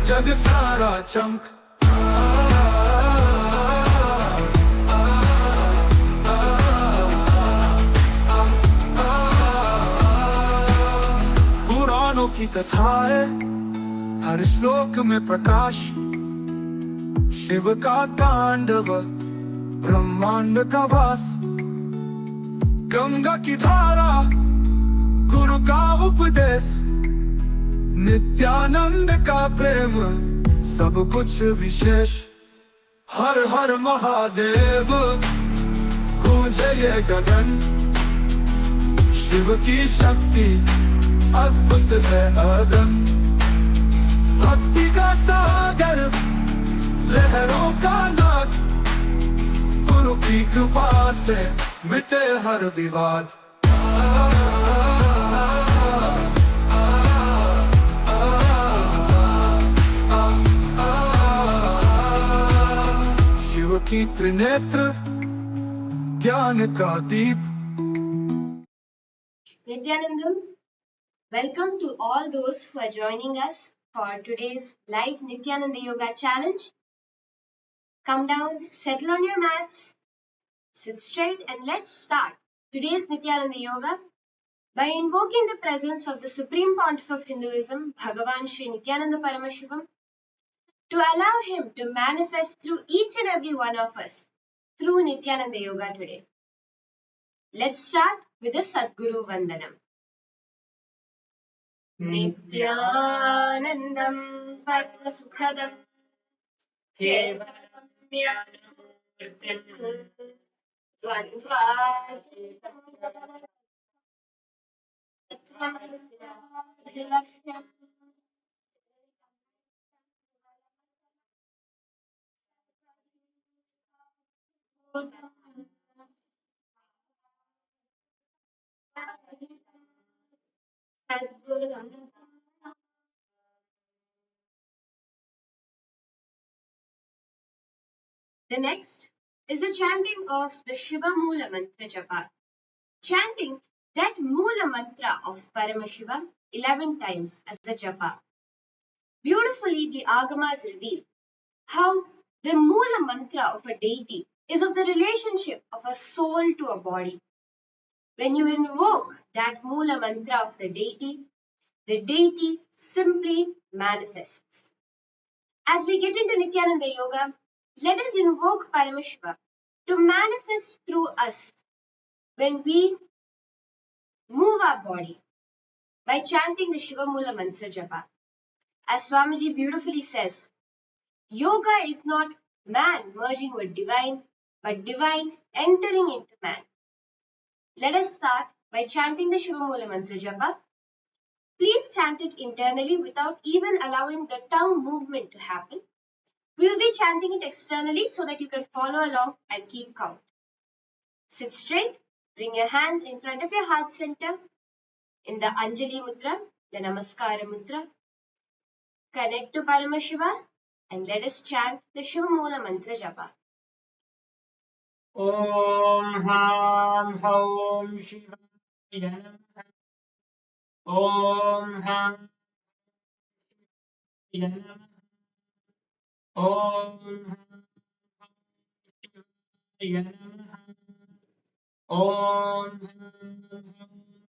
जग सारा चमक। पुराणों की कथाएं, हर श्लोक में प्रकाश, शिव का तांडव, ब्रह्मांड का वास। गंगा की धारा, गुरु का उपदेश, नित्यानंद का प्रेम, सब कुछ विशेष। हर हर महादेव गूंजे ये गगन, शिव की शक्ति अद्भुत है अगम। भक्ति का सागर, लहरों का नाद, गुरु की कृपा से मिटे हर विवाद। शिव की त्रिनेत्र, ज्ञान का दीप। Nithyanandam, welcome to all those who are joining us for today's live Nithyananda Yoga Challenge. Come down, settle on your mats, sit straight, and let's start today's Nithyananda Yoga by invoking the presence of the Supreme Pontiff of Hinduism, Bhagavan Sri Nithyananda Paramashivam, to allow him to manifest through each and every one of us through Nithyananda Yoga today. Let's start with the Sadguru Vandanam. Nithyanandam Parasukhadam Kevalam Jnanamurtim Dvandvaतीtam Tattvamasya The next is the chanting of the Shiva Mula Mantra Japa. Chanting that Mula Mantra of Paramashiva 11 times as the Japa. Beautifully, the Agamas reveal how the Mula Mantra of a deity is of the relationship of a soul to a body. When you invoke that Mula Mantra of the deity simply manifests. As we get into Nithyananda Yoga, let us invoke Paramashiva to manifest through us when we move our body by chanting the Shiva Mula Mantra Japa. As Swamiji beautifully says, yoga is not man merging with divine, but divine entering into man. Let us start by chanting the Shiva Mula Mantra Japa. Please chant it internally without even allowing the tongue movement to happen. We will be chanting it externally so that you can follow along and keep count. Sit straight, bring your hands in front of your heart center in the Anjali Mudra, the Namaskara Mudra. Connect to Paramashiva and let us chant the Shiva Mula Mantra Japa. Om Ham Hom Shivaya Namaha. Om Ham Shivaya Namaha. Om Ham Shivaya Namaha. Om Ham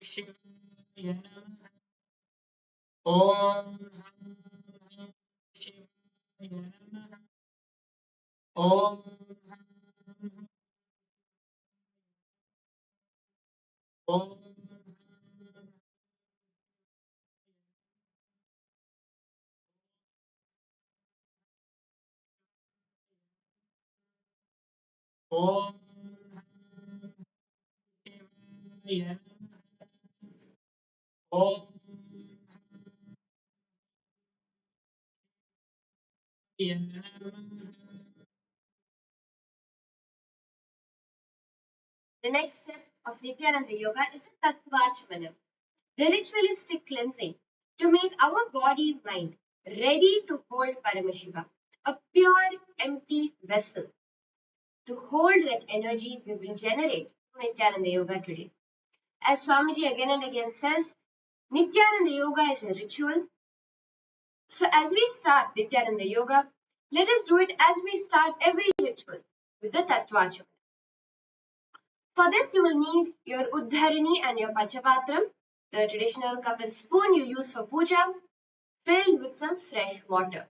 Shivaya Namaha. Om Ham Shivaya Namaha. Om Om Om Shivaya Namaha. Om The next step of Nithyananda Yoga is the Tattvachmanam, the ritualistic cleansing to make our body mind ready to hold Paramashiva, a pure, empty vessel, to hold that energy we will generate through Nithyananda Yoga today. As Swamiji again and again says, Nithyananda Yoga is a ritual So as we start Nithyananda Yoga, let us do it as we start every ritual with the Tattvachamana. For this, you will need your Uddharini and your Panchapatram, the traditional cup and spoon you use for puja, filled with some fresh water.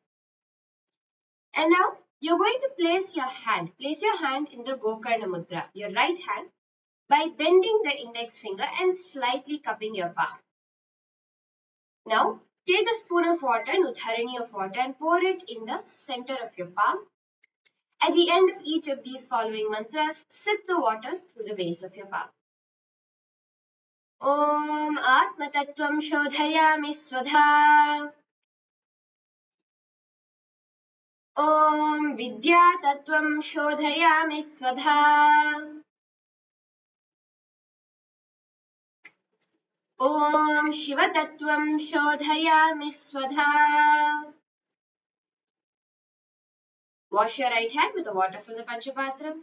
And now you're going to place your hand in the Gokarna Mudra, your right hand, by bending the index finger and slightly cupping your palm. Now take a spoon of water, an Uddharini of water, and pour it in the center of your palm. At the end of each of these following mantras, sip the water through the base of your palm. Om Atmatattvam Shodhayami Svadha. Om Vidyatattvam Shodhayami Svadha. Om Shivatattvam Shodhayami Svadha. Wash your right hand with the water from the Panchapatram.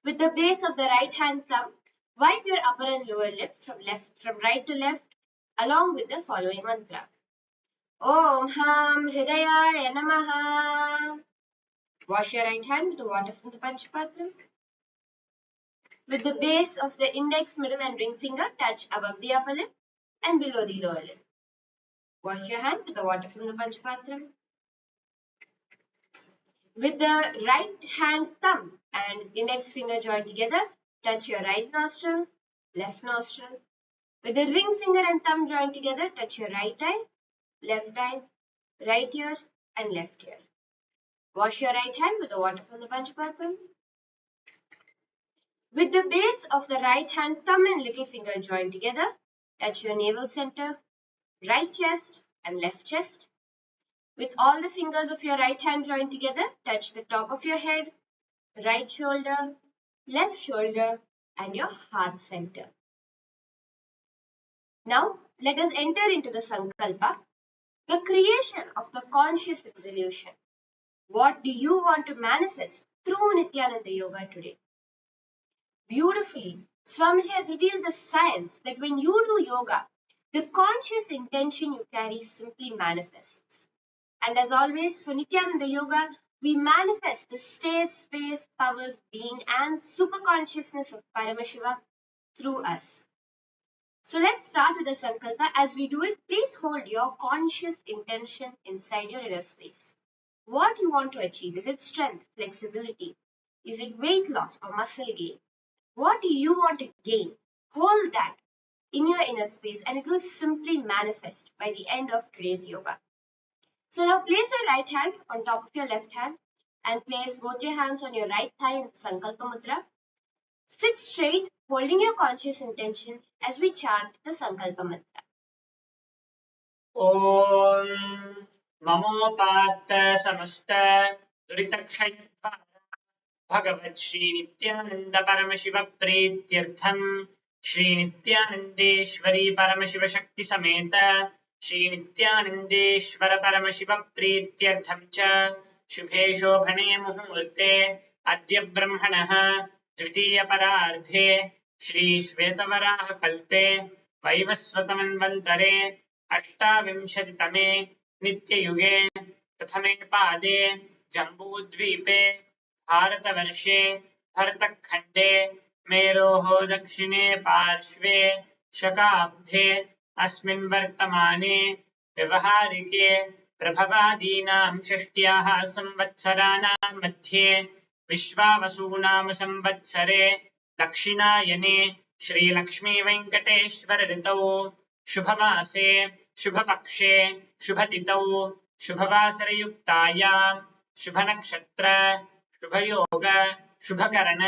With the base of the right hand thumb, wipe your upper and lower lip from right to left along with the following mantra. Om Ham Hridayaya Namaha. Wash your right hand with the water from the Panchapatram. With the base of the index, middle and ring finger touch above the upper lip and below the lower lip. Wash your hand with the water from the Panchapatram. With the right hand thumb and index finger joined together, touch your right nostril, left nostril. With the ring finger and thumb joined together, touch your right eye, left eye, right ear and left ear. Wash your right hand with the water from the Panchapatram. With the base of the right hand thumb and little finger joined together, touch your navel center, right chest and left chest. With all the fingers of your right hand joined together, touch the top of your head, right shoulder, left shoulder, and your heart center. Now, let us enter into the Sankalpa, the creation of the conscious resolution. What do you want to manifest through Nithyananda Yoga today? Beautifully, Swamiji has revealed the science that when you do yoga, the conscious intention you carry simply manifests. And as always, for Nithyananda Yoga, we manifest the state, space, powers, being, and superconsciousness of Paramashiva through us. So let's start with the Sankalpa. As we do it, please hold your conscious intention inside your inner space. What you want to achieve? Is it strength, flexibility? Is it weight loss or muscle gain? What do you want to gain? Hold that in your inner space and it will simply manifest by the end of today's yoga. So now place your right hand on top of your left hand and place both your hands on your right thigh in Sankalpa Mudra. Sit straight, holding your conscious intention as we chant the Sankalpa Mantra. Om Mamopatta Samasta Duritakshayadvara Bhagavat Shri Nithyananda Paramashiva Pretyartham Shri Nithyanandeshwari Paramashiva Shakti Sameta Shri Nithyanandeshwara Paramashiva Pretyartham Cha Shubhe Shobhane Muhurte Adya Brahmanaha Tritiya Parardhe Shri Shvetavaraha Kalpe Vaivasvatamanvantare अष्टाविंशतितमे नित्ययुगे प्रथमे पादे जम्बूद्वीपे भारतवर्षे भरतखण्डे मेरोः दक्षिणे पार्श्वे शकाब्दे अस्मिन् वर्तमाने व्यवहारिके प्रभवादीनां षष्ट्याः संवत्सराणां मध्ये विश्वावसूनाम संवत्सरे दक्षिणायने श्रीलक्ष्मीवेङ्कटेश्वर ऋतौ शुभमासे शुभपक्षे शुभतिथौ शुभवासरयुक्तायां शुभनक्षत्र शुभयोग शुभकरण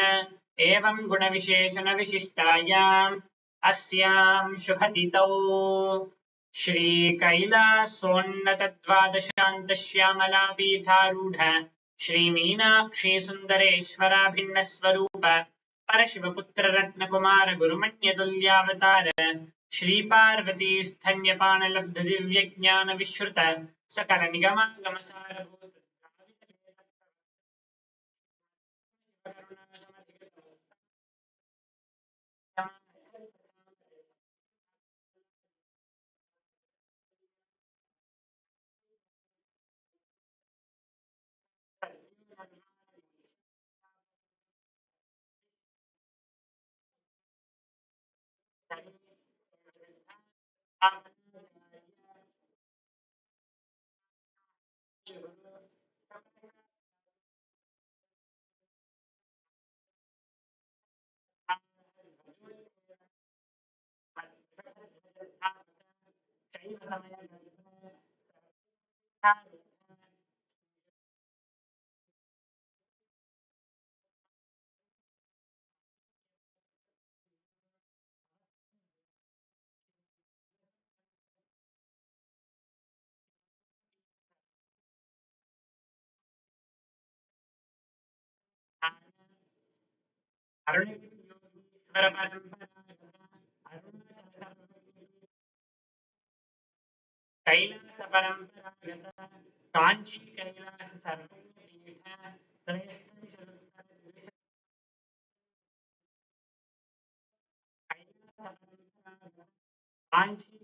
एवं गुणविशेषणविशिष्टायाम् अस्यां शुभतिथौ श्रीकैलासोन्नतद्वादशान्तश्यामलापीठारूढ श्रीमीनाक्षी सुन्दरेश्वराभिन्नस्वरूप परशिवपुत्ररत्नकुमार गुरुमण्यतुल्यावतार श्रीपार्वती स्तन्यपानलब्धदिव्यज्ञानविश्रुत सकलनिगमागमसारभूत कैलास परंपरागत कांची कैलास सर्वज्ञपीठ कांची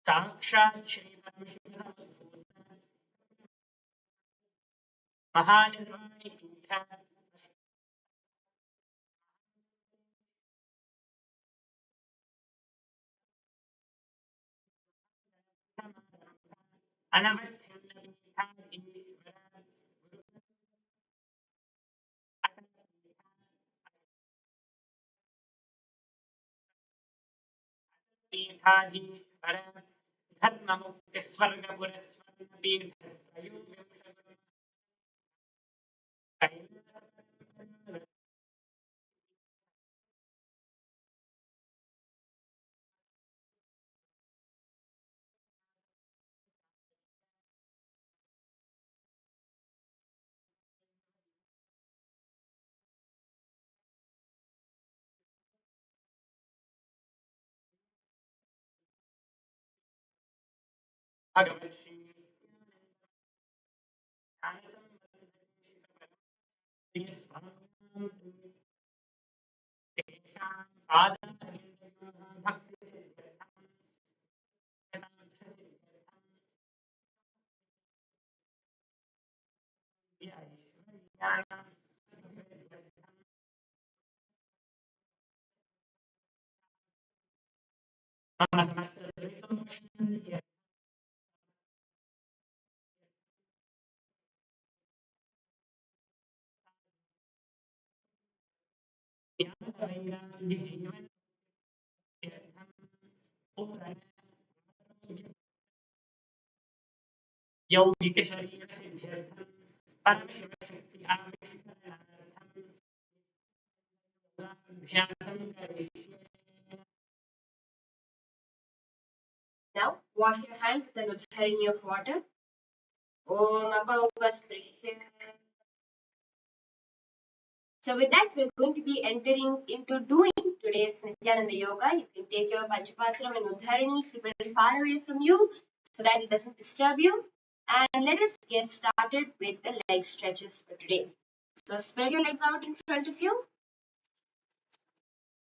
साक्षात् श्री महानिर्वाणी पीठ अनवच्छिन्न पीठाधीश्वर धर्म मुक्ति स्वर्ग पुरस्वर्ण पीठ भगवत श्री जीवन यौगिक शरीर सिद्ध्यर्थम परमेश्वर शक्ति आविष्करणार्थम अभ्यासं करिष्ये। Now wash your hand with an udharini of water. Om Apaupasprishyam. So with that, we're going to be entering into doing today's Nithyananda Yoga. You can take your Panchapatram and Udharini, keep it far away from you so that it doesn't disturb you. And let us get started with the leg stretches for today. So spread your legs out in front of you.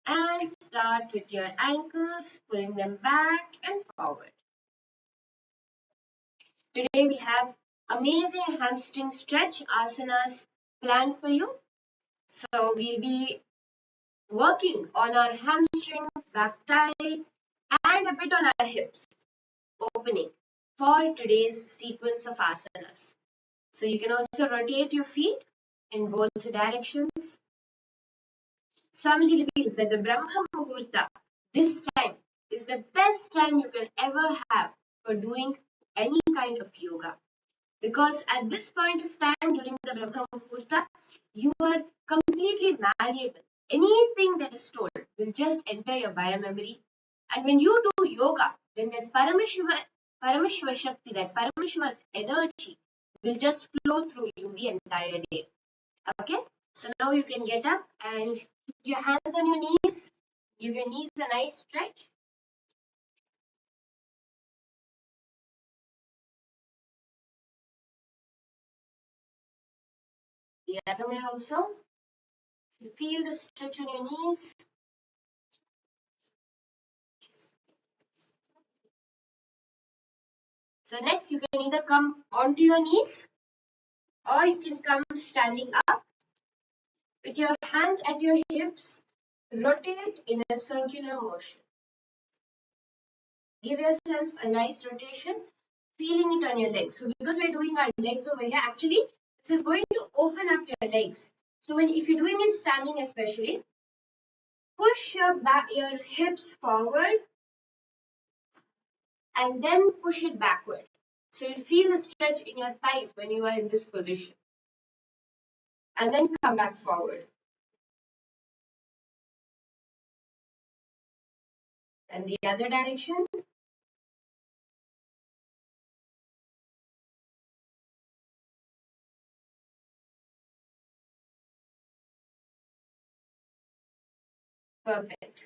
And start with your ankles, pulling them back and forward. Today we have amazing hamstring stretch asanas planned for you. So we'll be working on our hamstrings, back thigh, and a bit on our hips, opening for today's sequence of asanas. So you can also rotate your feet in both directions. Swamiji reveals that the Brahma Muhurta this time is the best time you can ever have for doing any kind of yoga. Because at this point of time during the Brahma Muhurta, you are completely malleable. Anything that is told will just enter your biomemory. And when you do yoga, then that Parameshwar Shakti, that Parameshwar's energy will just flow through you the entire day. Okay? So now you can get up and Your hands on your knees. Give your knees a nice stretch. The other way also. You feel the stretch on your knees. So next you can either come onto your knees or you can come standing up with your hands at your hips. Rotate in a circular motion. Give yourself a nice rotation, feeling it on your legs. So because we're doing our legs over here, actually this is going to open up your legs. So if you're doing it standing especially, push your hips forward and then push it backward. So you'll feel the stretch in your thighs when you are in this position. And then come back forward. And the other direction. Perfect.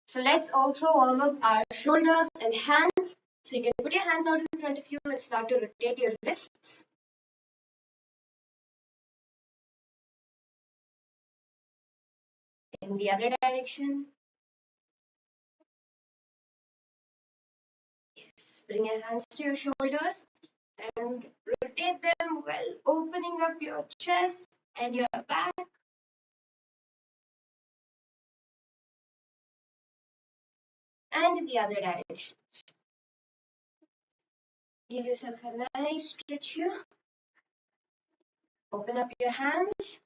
So let's also warm up our shoulders and hands. So you can put your hands out in front of you and start to rotate your wrists. In the other direction. Yes, bring your hands to your shoulders and rotate them well, opening up your chest and your back. And in the other direction. Give yourself a nice stretch here. Open up your hands.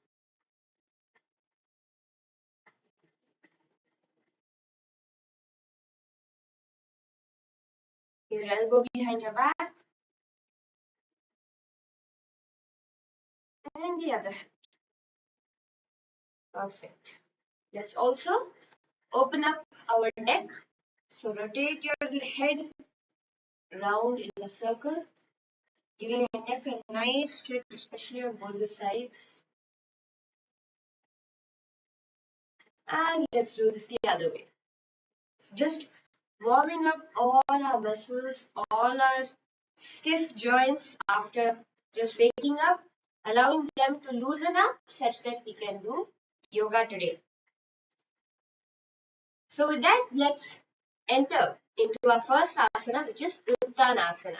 Your elbow behind your back. And the other hand. Perfect. Let's also open up our neck. So rotate your head round in a circle, giving your neck a nice stretch, especially on both the sides. And let's do this the other way. So just warming up all our muscles, all our stiff joints after just waking up, allowing them to loosen up such that we can do yoga today. So with that, let's enter into our first asana, which is Uttanasana.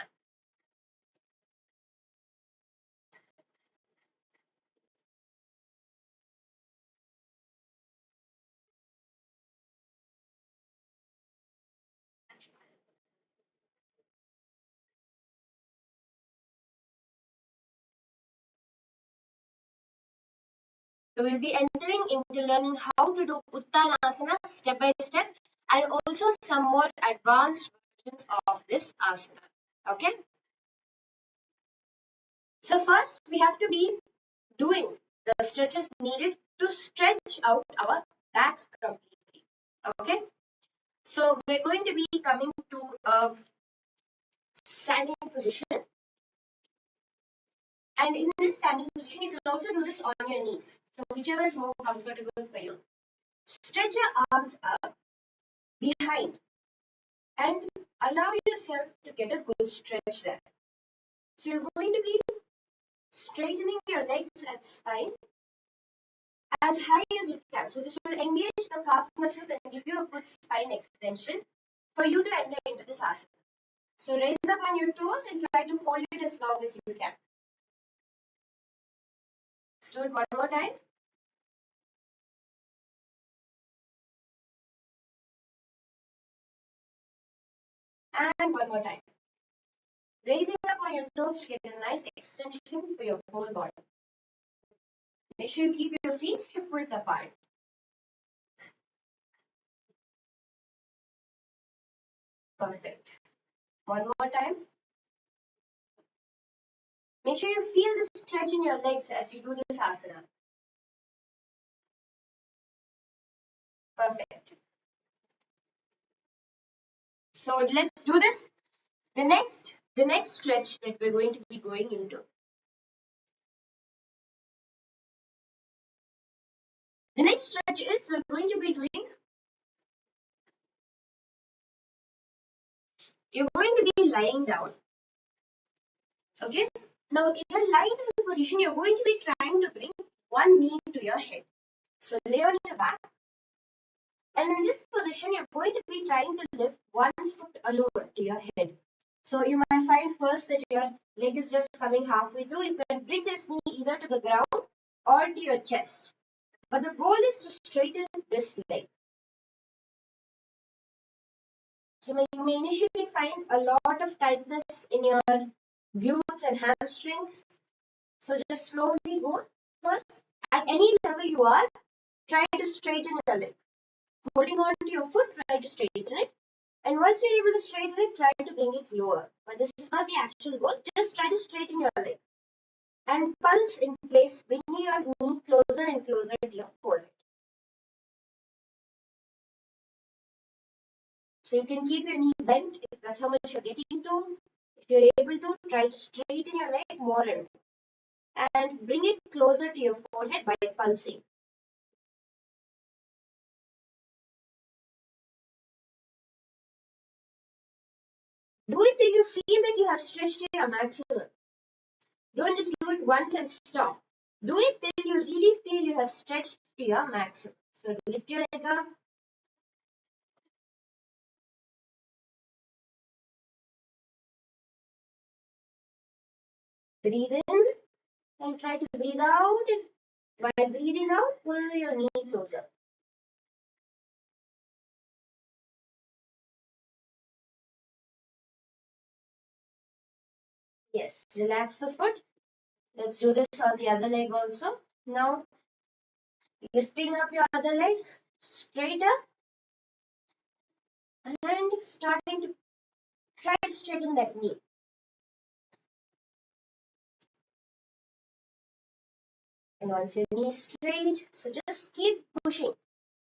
So we'll be entering into learning how to do Uttanasana step by step and also some more advanced versions of this asana. Okay. So first we have to be doing the stretches needed to stretch out our back completely. Okay. So we're going to be coming to a standing position. And in this standing position, you can also do this on your knees. So whichever is more comfortable for you. Stretch your arms up behind and allow yourself to get a good stretch there. So you're going to be straightening your legs and spine as high as you can. So this will engage the calf muscle and give you a good spine extension for you to enter into this asana. So raise up on your toes and try to hold it as long as you can. Let's do it one more time. And one more time. Raising up on your toes to get a nice extension for your whole body. Make sure you keep your feet hip width apart. Perfect. One more time. Make sure you feel the stretch in your legs as you do this asana. Perfect. So let's do this. The next stretch that we're going to be going into next stretch is we're going to be doing, you're going to be lying down. Okay. Now, in your lying down position, you're going to be trying to bring one knee to your head. So lay on your back. And in this position, you're going to be trying to lift one foot lower to your head. So you might find first that your leg is just coming halfway through. You can bring this knee either to the ground or to your chest. But the goal is to straighten this leg. So you may initially find a lot of tightness in your glutes and hamstrings. So just slowly go. First, at any level you are, try to straighten your leg. Holding on to your foot, try to straighten it. And once you're able to straighten it, try to bring it lower. But this is not the actual goal. Just try to straighten your leg. And pulse in place, bringing your knee closer and closer to your forehead. So you can keep your knee bent if that's how much you're getting to. If you're able to, try to straighten your leg more and bring it closer to your forehead by pulsing. Do it till you feel that you have stretched to your maximum. Don't just do it once and stop. Do it till you really feel you have stretched to your maximum. So lift your leg up. Breathe in and try to breathe out. While breathing out, pull your knee closer. Yes, relax the foot. Let's do this on the other leg also. Now, lifting up your other leg straight up and starting to try to straighten that knee. And once your knee is straight, so just keep pushing.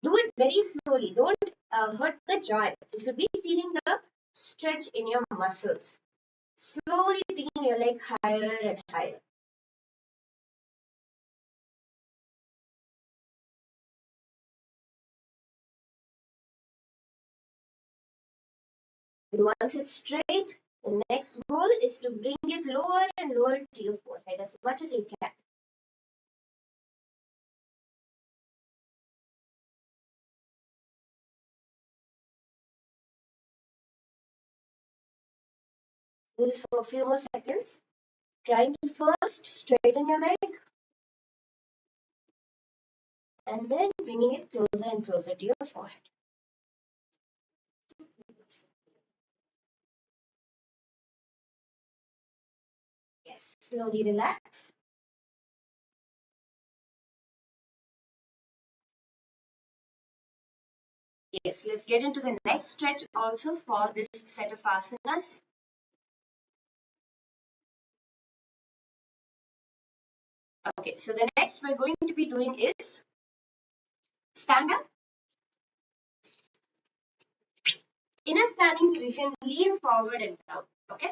Do it very slowly. Don't hurt the joints. You should be feeling the stretch in your muscles. Slowly bringing your leg higher and higher. And once it's straight, the next goal is to bring it lower and lower to your forehead as much as you can. Do this for a few more seconds. Trying to first straighten your leg and then bringing it closer and closer to your forehead. Yes, slowly relax. Yes, let's get into the next stretch also for this set of asanas. Okay, so the next we're going to be doing is stand up. In a standing position, lean forward and down, okay?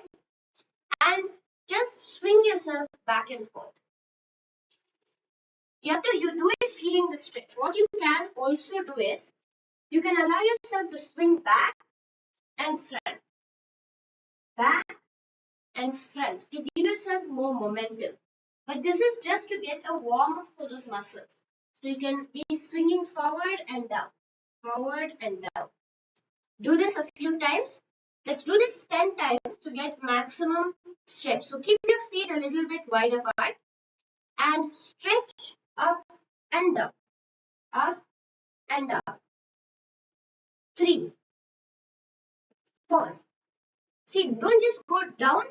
And just swing yourself back and forth. You do it feeling the stretch. What you can also do is, you can allow yourself to swing back and front. Back and front to give yourself more momentum. But this is just to get a warm up for those muscles. So you can be swinging forward and down, forward and down. Do this a few times. Let's do this 10 times to get maximum stretch. So keep your feet a little bit wide apart and stretch up and up, up and up. 3, 4. See, don't just go down.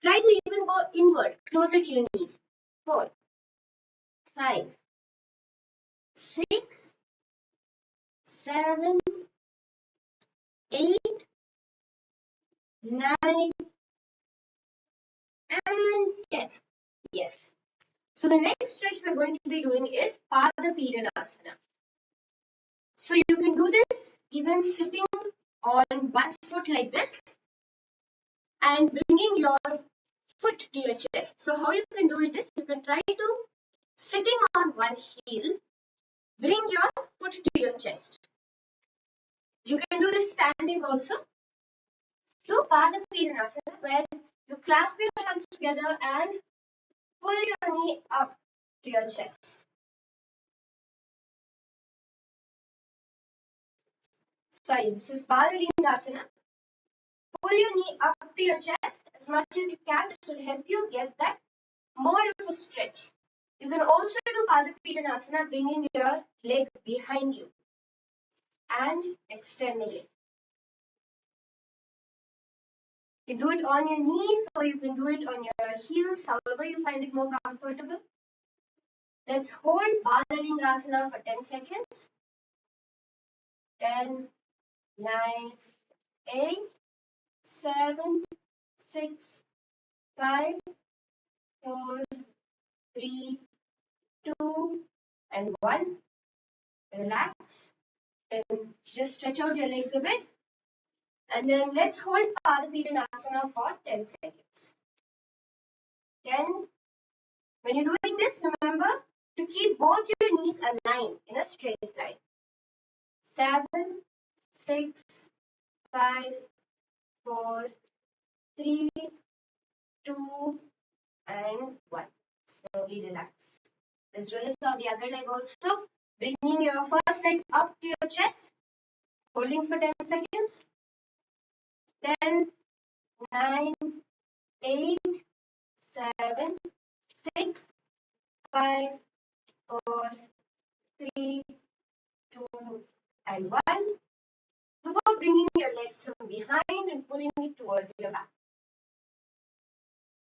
Try to even go inward, closer to your knees. 4, 5, 6, 7, 8, 9, and 10. Yes. So the next stretch we're going to be doing is Pada Pidana. So you can do this even sitting on one foot like this and bringing your foot to your chest. So how you can do it is you can try to sitting on one heel Bring your foot to your chest. You can do this standing also. Do Padapidhanasana, where you clasp your hands together and pull your knee up to your chest. Sorry, this is Balalingasana. Pull your knee up to your chest as much as you can. This will help you get that more of a stretch. You can also do Padapidhanasana, bringing your leg behind you and extending it. You can do it on your knees or you can do it on your heels, however you find it more comfortable. Let's hold Balalingasana for 10 seconds. 10, 9, 8, 7, 6, 5, 4, 3, 2, and 1. Relax. Then just stretch out your legs a bit. And then let's hold Padapidhanasana for 10 seconds. 10. When you're doing this, remember to keep both your knees aligned in a straight line. 7, 6, 5, 4, 3, 2, and 1. Slowly relax. Let's do this on the other leg also. Bringing your first leg up to your chest. Holding for 10 seconds. 10, 9, 8, 7, 6, 5, 4, 3, 2, and 1. Before bringing your legs from behind and pulling it towards your back.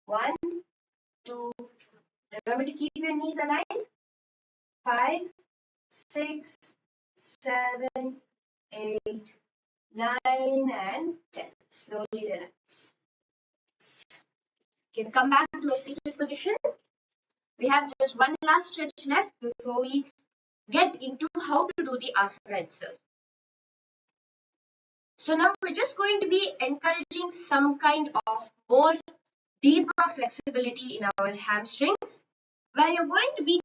1, 2, remember to keep your knees aligned. 5, 6, 7, 8, 9, and 10. Slowly relax. You can come back to a seated position. We have just one last stretch left before we get into how to do the asana itself. So now we're just going to be encouraging some kind of more deeper flexibility in our hamstrings, where you're going to be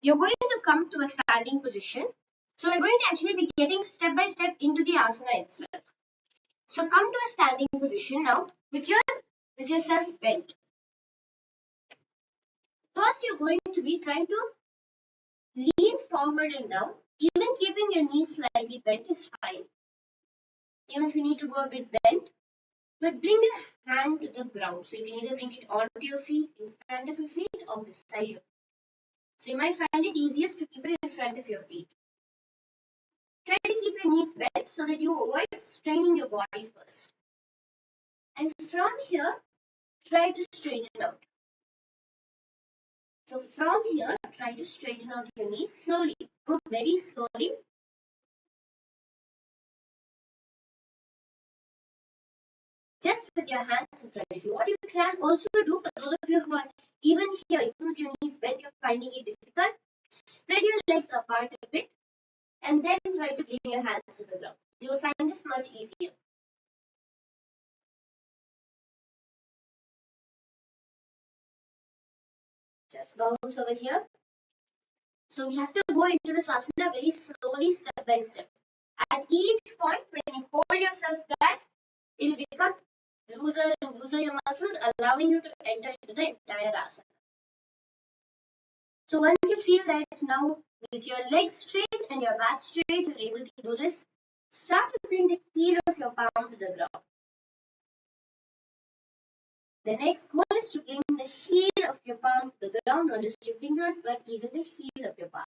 you're going to come to a standing position. So we're going to actually be getting step by step into the asana itself. So come to a standing position now with yourself bent. First, you're going to be trying to lean forward and down. Even keeping your knees slightly bent is fine. Even if you need to go a bit bent, but bring your hand to the ground. So you can either bring it onto your feet, in front of your feet, or beside you. So you might find it easiest to keep it in front of your feet. Try to keep your knees bent so that you avoid straining your body first. And from here, try to straighten out. So from here, try to straighten out your knees slowly. Go very slowly. Just with your hands in front of you. What you can also do, for those of you who are even here, even with your knees bent, you're finding it difficult, spread your legs apart a bit and then try to bring your hands to the ground. You will find this much easier. Just bounce over here. So we have to go into this asana very slowly, step by step. At each point, when you hold yourself back, it will become looser and looser your muscles, allowing you to enter into the entire asana. So once you feel that now with your legs straight and your back straight, you're able to do this, start to bring the heel of your palm to the ground. The next goal is to bring the heel of your palm to the ground, not just your fingers, but even the heel of your palm.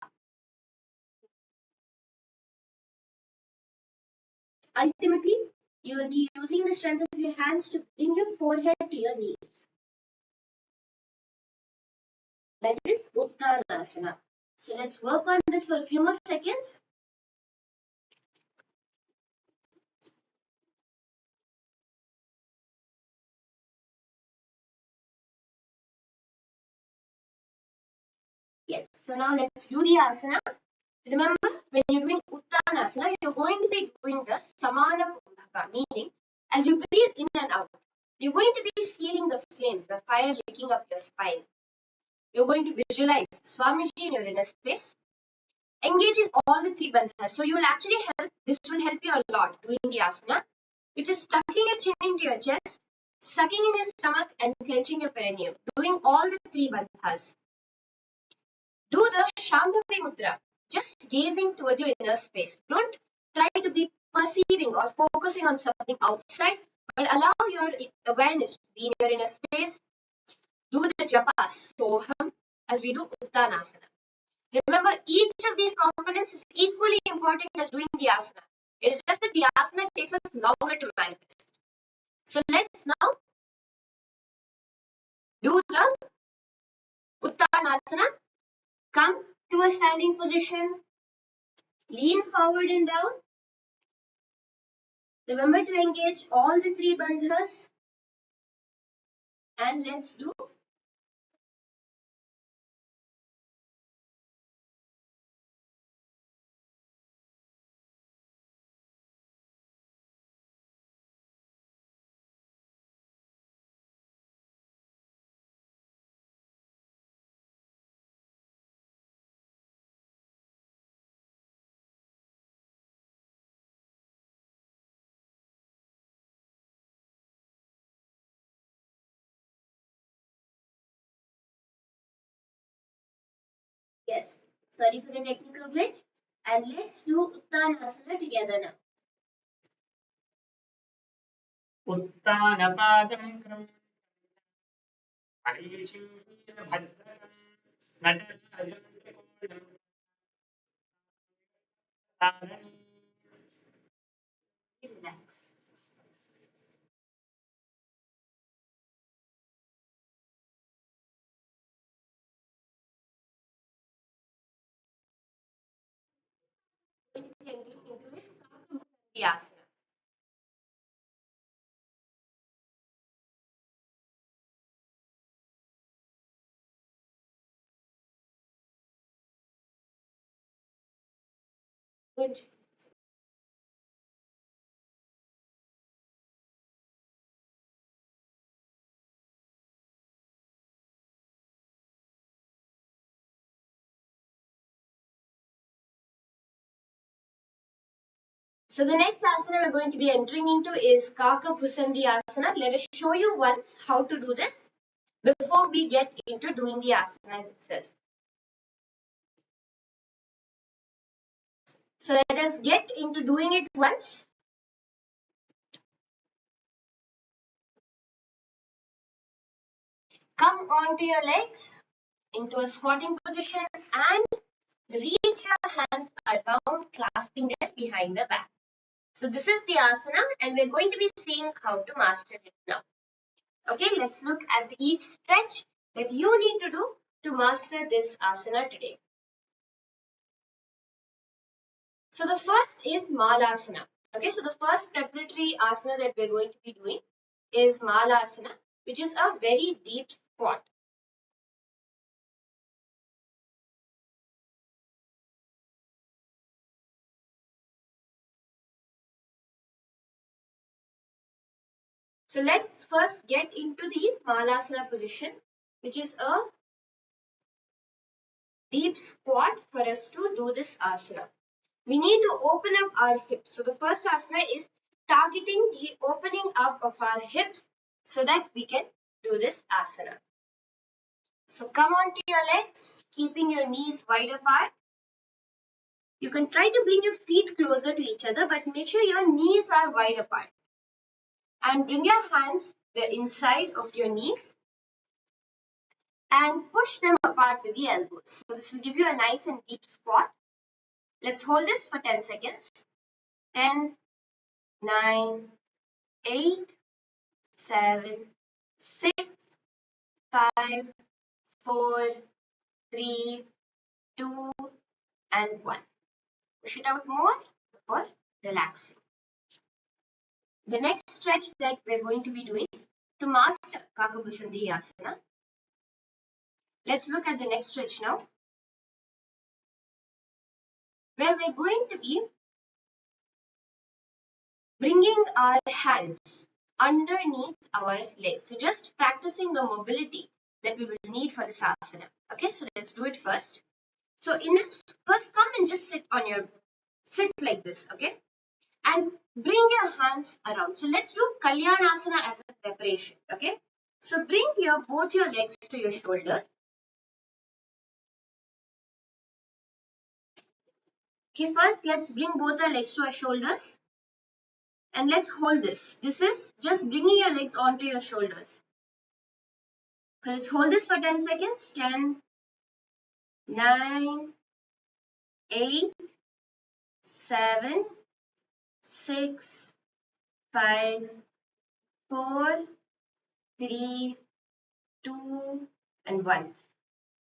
Ultimately, you will be using the strength of your hands to bring your forehead to your knees. That is Uttanasana. So let's work on this for a few more seconds. Yes, so now let's do the asana. Remember, when you're doing Uttanasana, you're going to be doing the Samana Kumbhaka, meaning as you breathe in and out, you're going to be feeling the flames, the fire licking up your spine. You're going to visualize Swamiji in your inner space. Engage in all the three bandhas. So you will actually this will help you a lot doing the asana, which is tucking your chin into your chest, sucking in your stomach and clenching your perineum, doing all the three bandhas. Do the Shambhavi Mudra, just gazing towards your inner space. Don't try to be perceiving or focusing on something outside, but allow your awareness to be in your inner space. Do the japas, soham, as we do Uttanasana. Remember, each of these components is equally important as doing the asana. It's just that the asana takes us longer to manifest. So let's now do the Uttanasana. Come to a standing position. Lean forward and down. Remember to engage all the three bandhas. And let's do yes. Sorry for the technical glitch. And let's do Uttanasana together now. उत्तानपादं क्रमं मरीचिं वीरभद्रकं नटराजं त्रिकोणं तारणीं Relax. Going to be entering into this Asana. Good. So the next asana we're going to be entering into is Kaka Bhusandi Asana. Let us show you once how to do this before we get into doing the asana itself. So let us get into doing it once. Come onto your legs into a squatting position and reach your hands around, clasping them behind the back. So this is the asana and we're going to be seeing how to master it now. Okay, let's look at each stretch that you need to do to master this asana today. So the first is Malasana. Okay, so the first preparatory asana that we're going to be doing is Malasana, which is a very deep squat. So let's first get into the Malasana position, which is a deep squat for us to do this asana. We need to open up our hips. So the first asana is targeting the opening up of our hips so that we can do this asana. So come onto your legs, keeping your knees wide apart. You can try to bring your feet closer to each other, but make sure your knees are wide apart. And bring your hands the inside of your knees and push them apart with the elbows. So this will give you a nice and deep squat. Let's hold this for 10 seconds. 10, 9, 8, 7, 6, 5, 4, 3, 2, and 1. Push it out more before relaxing. The next stretch that we're going to be doing to master Kakabusandhi Asana. Let's look at the next stretch now, where we're going to be bringing our hands underneath our legs. So just practicing the mobility that we will need for this asana. Okay, so let's do it first. So in this, first come and just sit like this, okay? And bring your hands around. So let's do Kalyanasana as a preparation, okay? So bring both your legs to your shoulders. Okay, first let's bring both our legs to our shoulders. And let's hold this. This is just bringing your legs onto your shoulders. So let's hold this for 10 seconds. 10, 9, 8, 7, 6, 5, 4, 3, 2, and 1.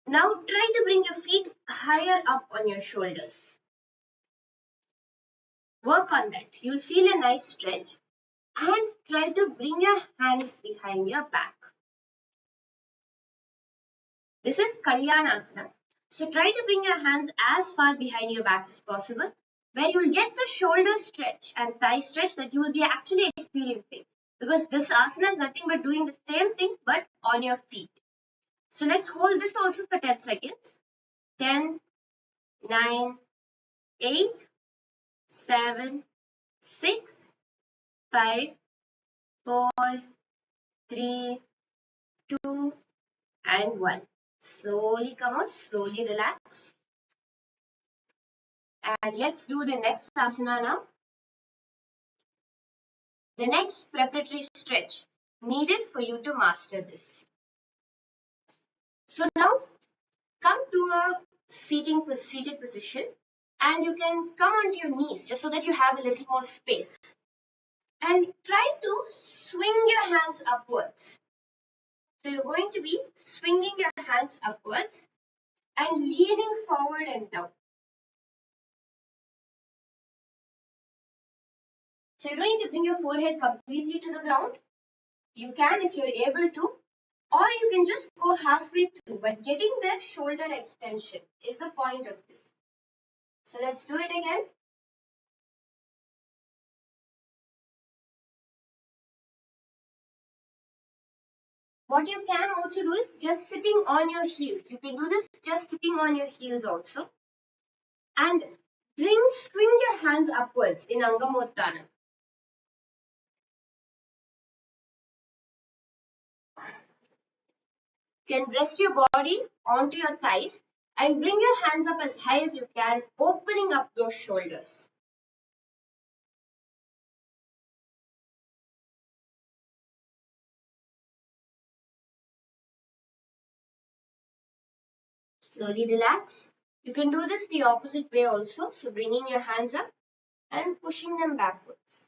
Now try to bring your feet higher up on your shoulders. Work on that. You'll feel a nice stretch. And try to bring your hands behind your back. This is Kalyanasana. So try to bring your hands as far behind your back as possible, where you will get the shoulder stretch and thigh stretch that you will be actually experiencing. Because this asana is nothing but doing the same thing but on your feet. So let's hold this also for 10 seconds. 10, 9, 8, 7, 6, 5, 4, 3, 2, and 1. Slowly come out, slowly relax. And let's do the next asana now. The next preparatory stretch needed for you to master this. So now come to a seated position, and you can come onto your knees just so that you have a little more space. And try to swing your hands upwards. So you're going to be swinging your hands upwards and leaning forward and down. So you don't need to bring your forehead completely to the ground. You can if you're able to, or you can just go halfway through, but getting the shoulder extension is the point of this. So let's do it again. What you can also do is just sitting on your heels. You can do this just sitting on your heels also. And swing your hands upwards in Angamottana. You can rest your body onto your thighs and bring your hands up as high as you can, opening up those shoulders. Slowly relax. You can do this the opposite way also. So bringing your hands up and pushing them backwards.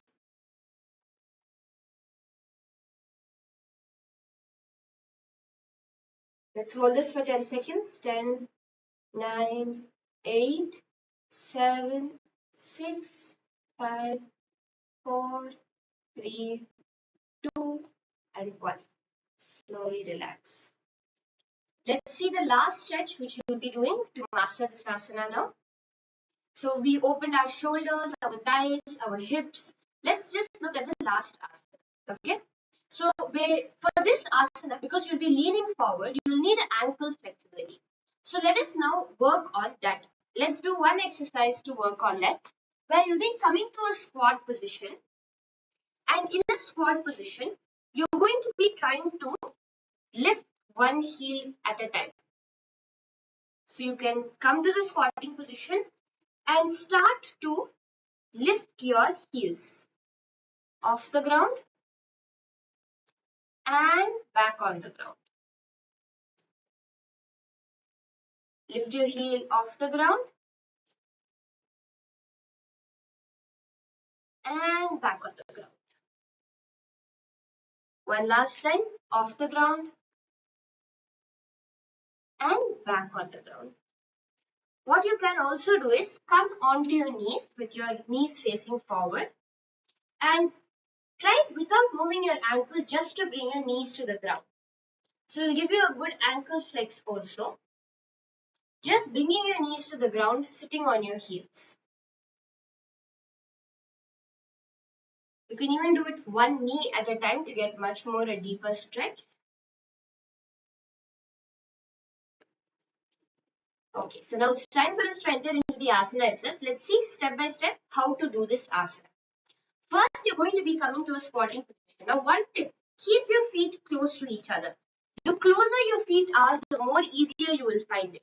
Let's hold this for 10 seconds. 10, 9, 8, 7, 6, 5, 4, 3, 2, and 1. Slowly relax. Let's see the last stretch which we will be doing to master this asana now. So we opened our shoulders, our thighs, our hips. Let's just look at the last asana. Okay. So for this asana, because you'll be leaning forward, you'll need ankle flexibility. So let us now work on that. Let's do one exercise to work on that, where you'll be coming to a squat position. And in a squat position, you're going to be trying to lift one heel at a time. So you can come to the squatting position and start to lift your heels off the ground and back on the ground. Lift your heel off the ground and back on the ground. One last time, off the ground and back on the ground. What you can also do is come onto your knees with your knees facing forward and try without moving your ankle just to bring your knees to the ground. So it will give you a good ankle flex also. Just bringing your knees to the ground, sitting on your heels. You can even do it one knee at a time to get much more a deeper stretch. Okay, so now it's time for us to enter into the asana itself. Let's see step by step how to do this asana. First, you're going to be coming to a squatting position. Now, one tip, keep your feet close to each other. The closer your feet are, the more easier you will find it.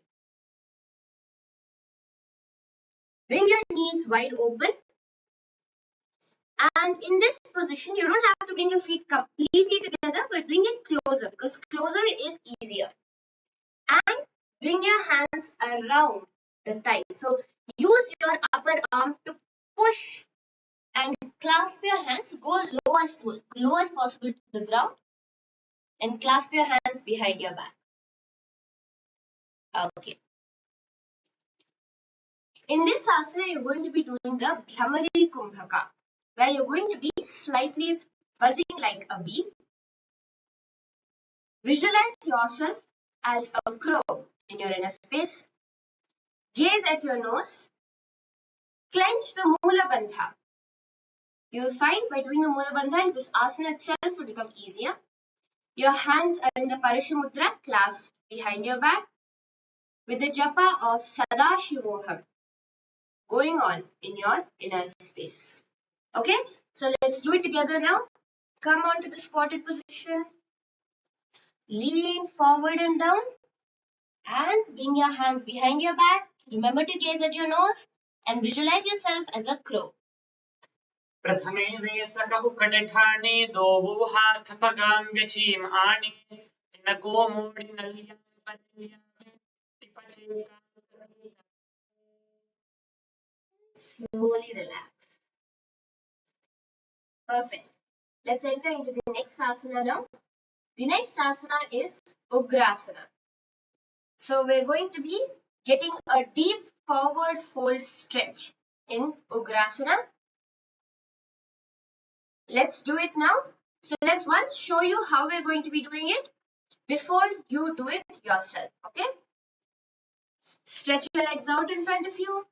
Bring your knees wide open. And in this position, you don't have to bring your feet completely together, but bring it closer because closer is easier. And bring your hands around the thighs. So use your upper arm to push and clasp your hands. Go low as possible to the ground and clasp your hands behind your back. Okay. In this asana, you're going to be doing the Bhramari Kumbhaka, where you're going to be slightly buzzing like a bee. Visualize yourself as a crow in your inner space. Gaze at your nose. Clench the Mula Bandha. You'll find by doing the Mula Bandha, this asana itself will become easier. Your hands are in the Parashamudra, clasped behind your back, with the japa of Sadashivoham going on in your inner space. Okay, so let's do it together now. Come on to the squatted position. Lean forward and down. And bring your hands behind your back. Remember to gaze at your nose and visualize yourself as a crow. प्रथमे वेसक उकटठाणे दोवो हाथ पगाम गचीम आने तिनको मोड़ी नलिया Ballia टिपचे Slowly relax. Perfect. Let's enter into the next asana now. The next asana is Ugrasana. So we're going to be getting a deep forward fold stretch in Ugrasana. Let's do it now. So let's once show you how we're going to be doing it before you do it yourself. Okay? Stretch your legs out in front of you.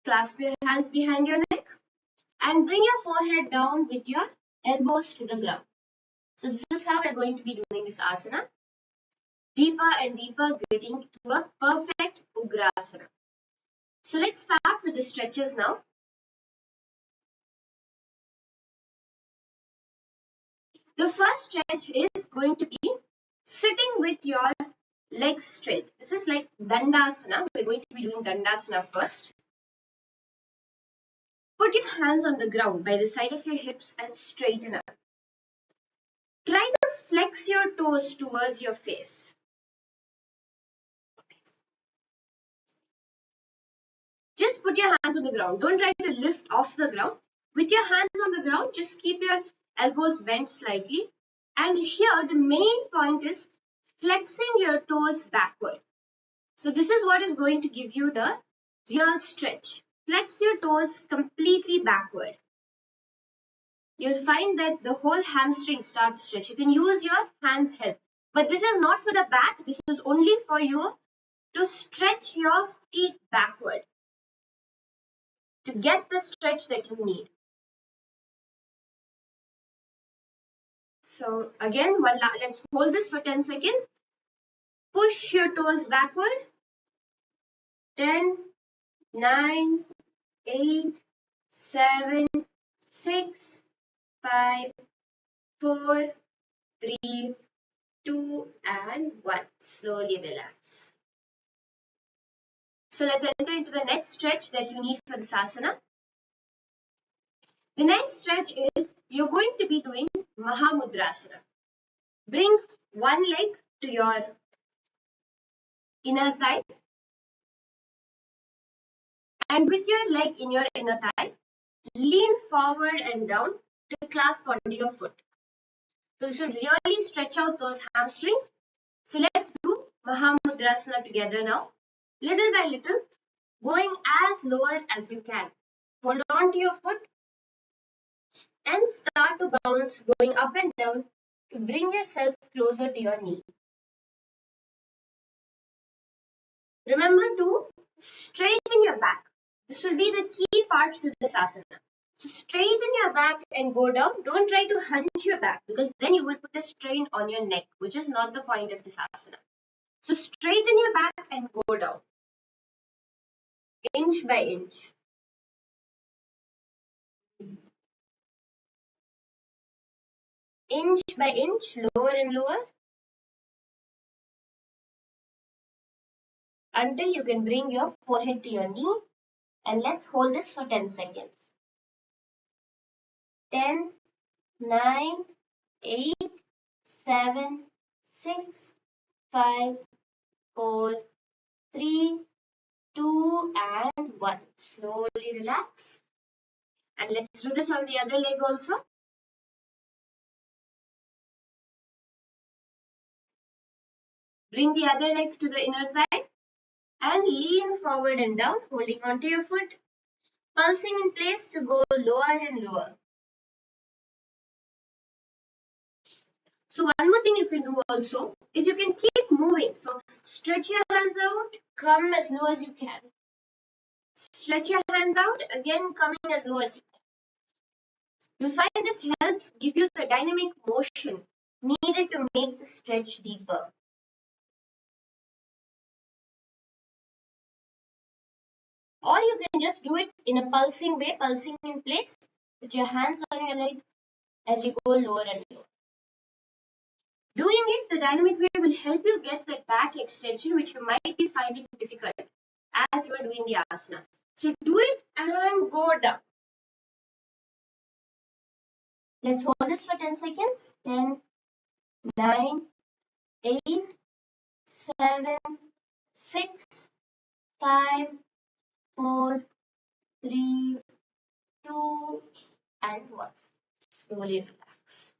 Clasp your hands behind your neck. And bring your forehead down with your elbows to the ground. So this is how we're going to be doing this asana. Deeper and deeper, getting to a perfect Ugrasana. So let's start with the stretches now. The first stretch is going to be sitting with your legs straight. This is like Dandasana. We're going to be doing Dandasana first. Put your hands on the ground by the side of your hips and straighten up. Try to flex your toes towards your face. Just put your hands on the ground. Don't try to lift off the ground. With your hands on the ground, just keep your elbows bent slightly. And here, the main point is flexing your toes backward. So this is what is going to give you the real stretch. Flex your toes completely backward. You'll find that the whole hamstring start to stretch. You can use your hands' help. But this is not for the back. This is only for you to stretch your feet backward, to get the stretch that you need. So again, let's hold this for 10 seconds. Push your toes backward. 10, 9, 8, 7, 6, 5, 4, 3, 2, and 1. Slowly relax. So let's enter into the next stretch that you need for this asana. The next stretch is you're going to be doing Mahamudrasana. Bring one leg to your inner thigh. And with your leg in your inner thigh, lean forward and down to clasp onto your foot. So you should really stretch out those hamstrings. So let's do Mahamudrasana together now. Little by little, going as lower as you can. Hold on to your foot and start to bounce, going up and down to bring yourself closer to your knee. Remember to straighten your back. This will be the key part to this asana. So straighten your back and go down. Don't try to hunch your back because then you will put a strain on your neck, which is not the point of this asana. So straighten your back and go down, inch by inch. Inch by inch, lower and lower, until you can bring your forehead to your knee. And let's hold this for 10 seconds. 10, 9, 8, 7, 6, 5, 4, 3, 2, and 1. Slowly relax. And let's do this on the other leg also. Bring the other leg to the inner thigh and lean forward and down, holding onto your foot, pulsing in place to go lower and lower. So one more thing you can do also is you can keep moving. So stretch your hands out, come as low as you can. Stretch your hands out, again coming as low as you can. You'll find this helps give you the dynamic motion needed to make the stretch deeper. Or you can just do it in a pulsing way, pulsing in place with your hands on your leg as you go lower and lower. Doing it the dynamic way will help you get that back extension, which you might be finding difficult as you are doing the asana. So do it and go down. Let's hold this for 10 seconds. 10, 9, 8, 7, 6, 5, 4, 3, 2, and 1. Slowly relax.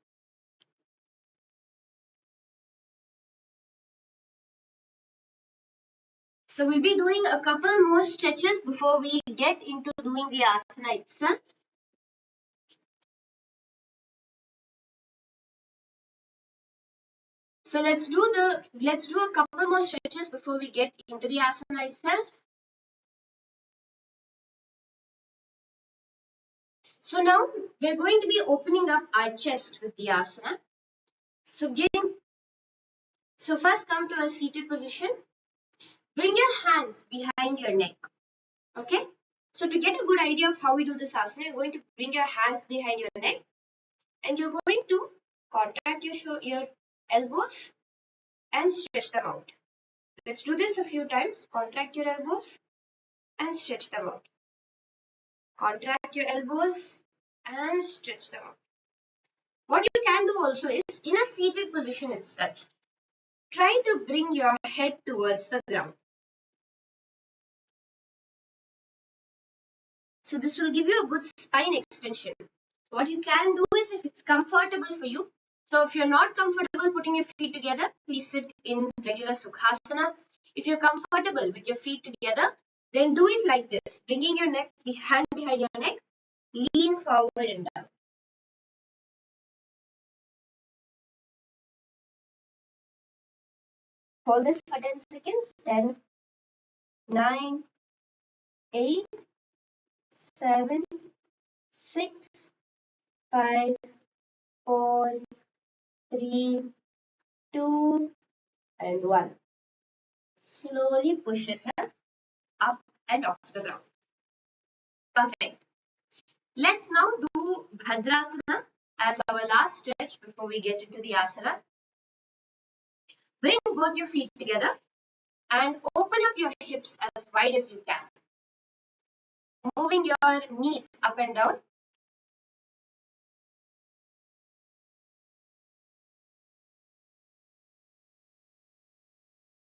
So we'll be doing a couple more stretches before we get into doing the asana itself. So let's do a couple more stretches before we get into the asana itself. So now we're going to be opening up our chest with the asana. So first come to a seated position. Bring your hands behind your neck. Okay? So to get a good idea of how we do this asana, you're going to bring your hands behind your neck and you're going to contract your elbows and stretch them out. Let's do this a few times. Contract your elbows and stretch them out. Contract your elbows and stretch them out. What you can do also is, in a seated position itself, try to bring your head towards the ground. So this will give you a good spine extension. What you can do is, if it's comfortable for you, so if you're not comfortable putting your feet together, please sit in regular Sukhasana. If you're comfortable with your feet together, then do it like this, bringing your hand behind your neck, lean forward and down. Hold this for 10 seconds. 10, 9, 8, 7, 6, 5, 4, 3, 2, and 1. Slowly push yourself up and off the ground. Perfect. Let's now do Bhadrasana as our last stretch before we get into the asana. Bring both your feet together and open up your hips as wide as you can. Moving your knees up and down.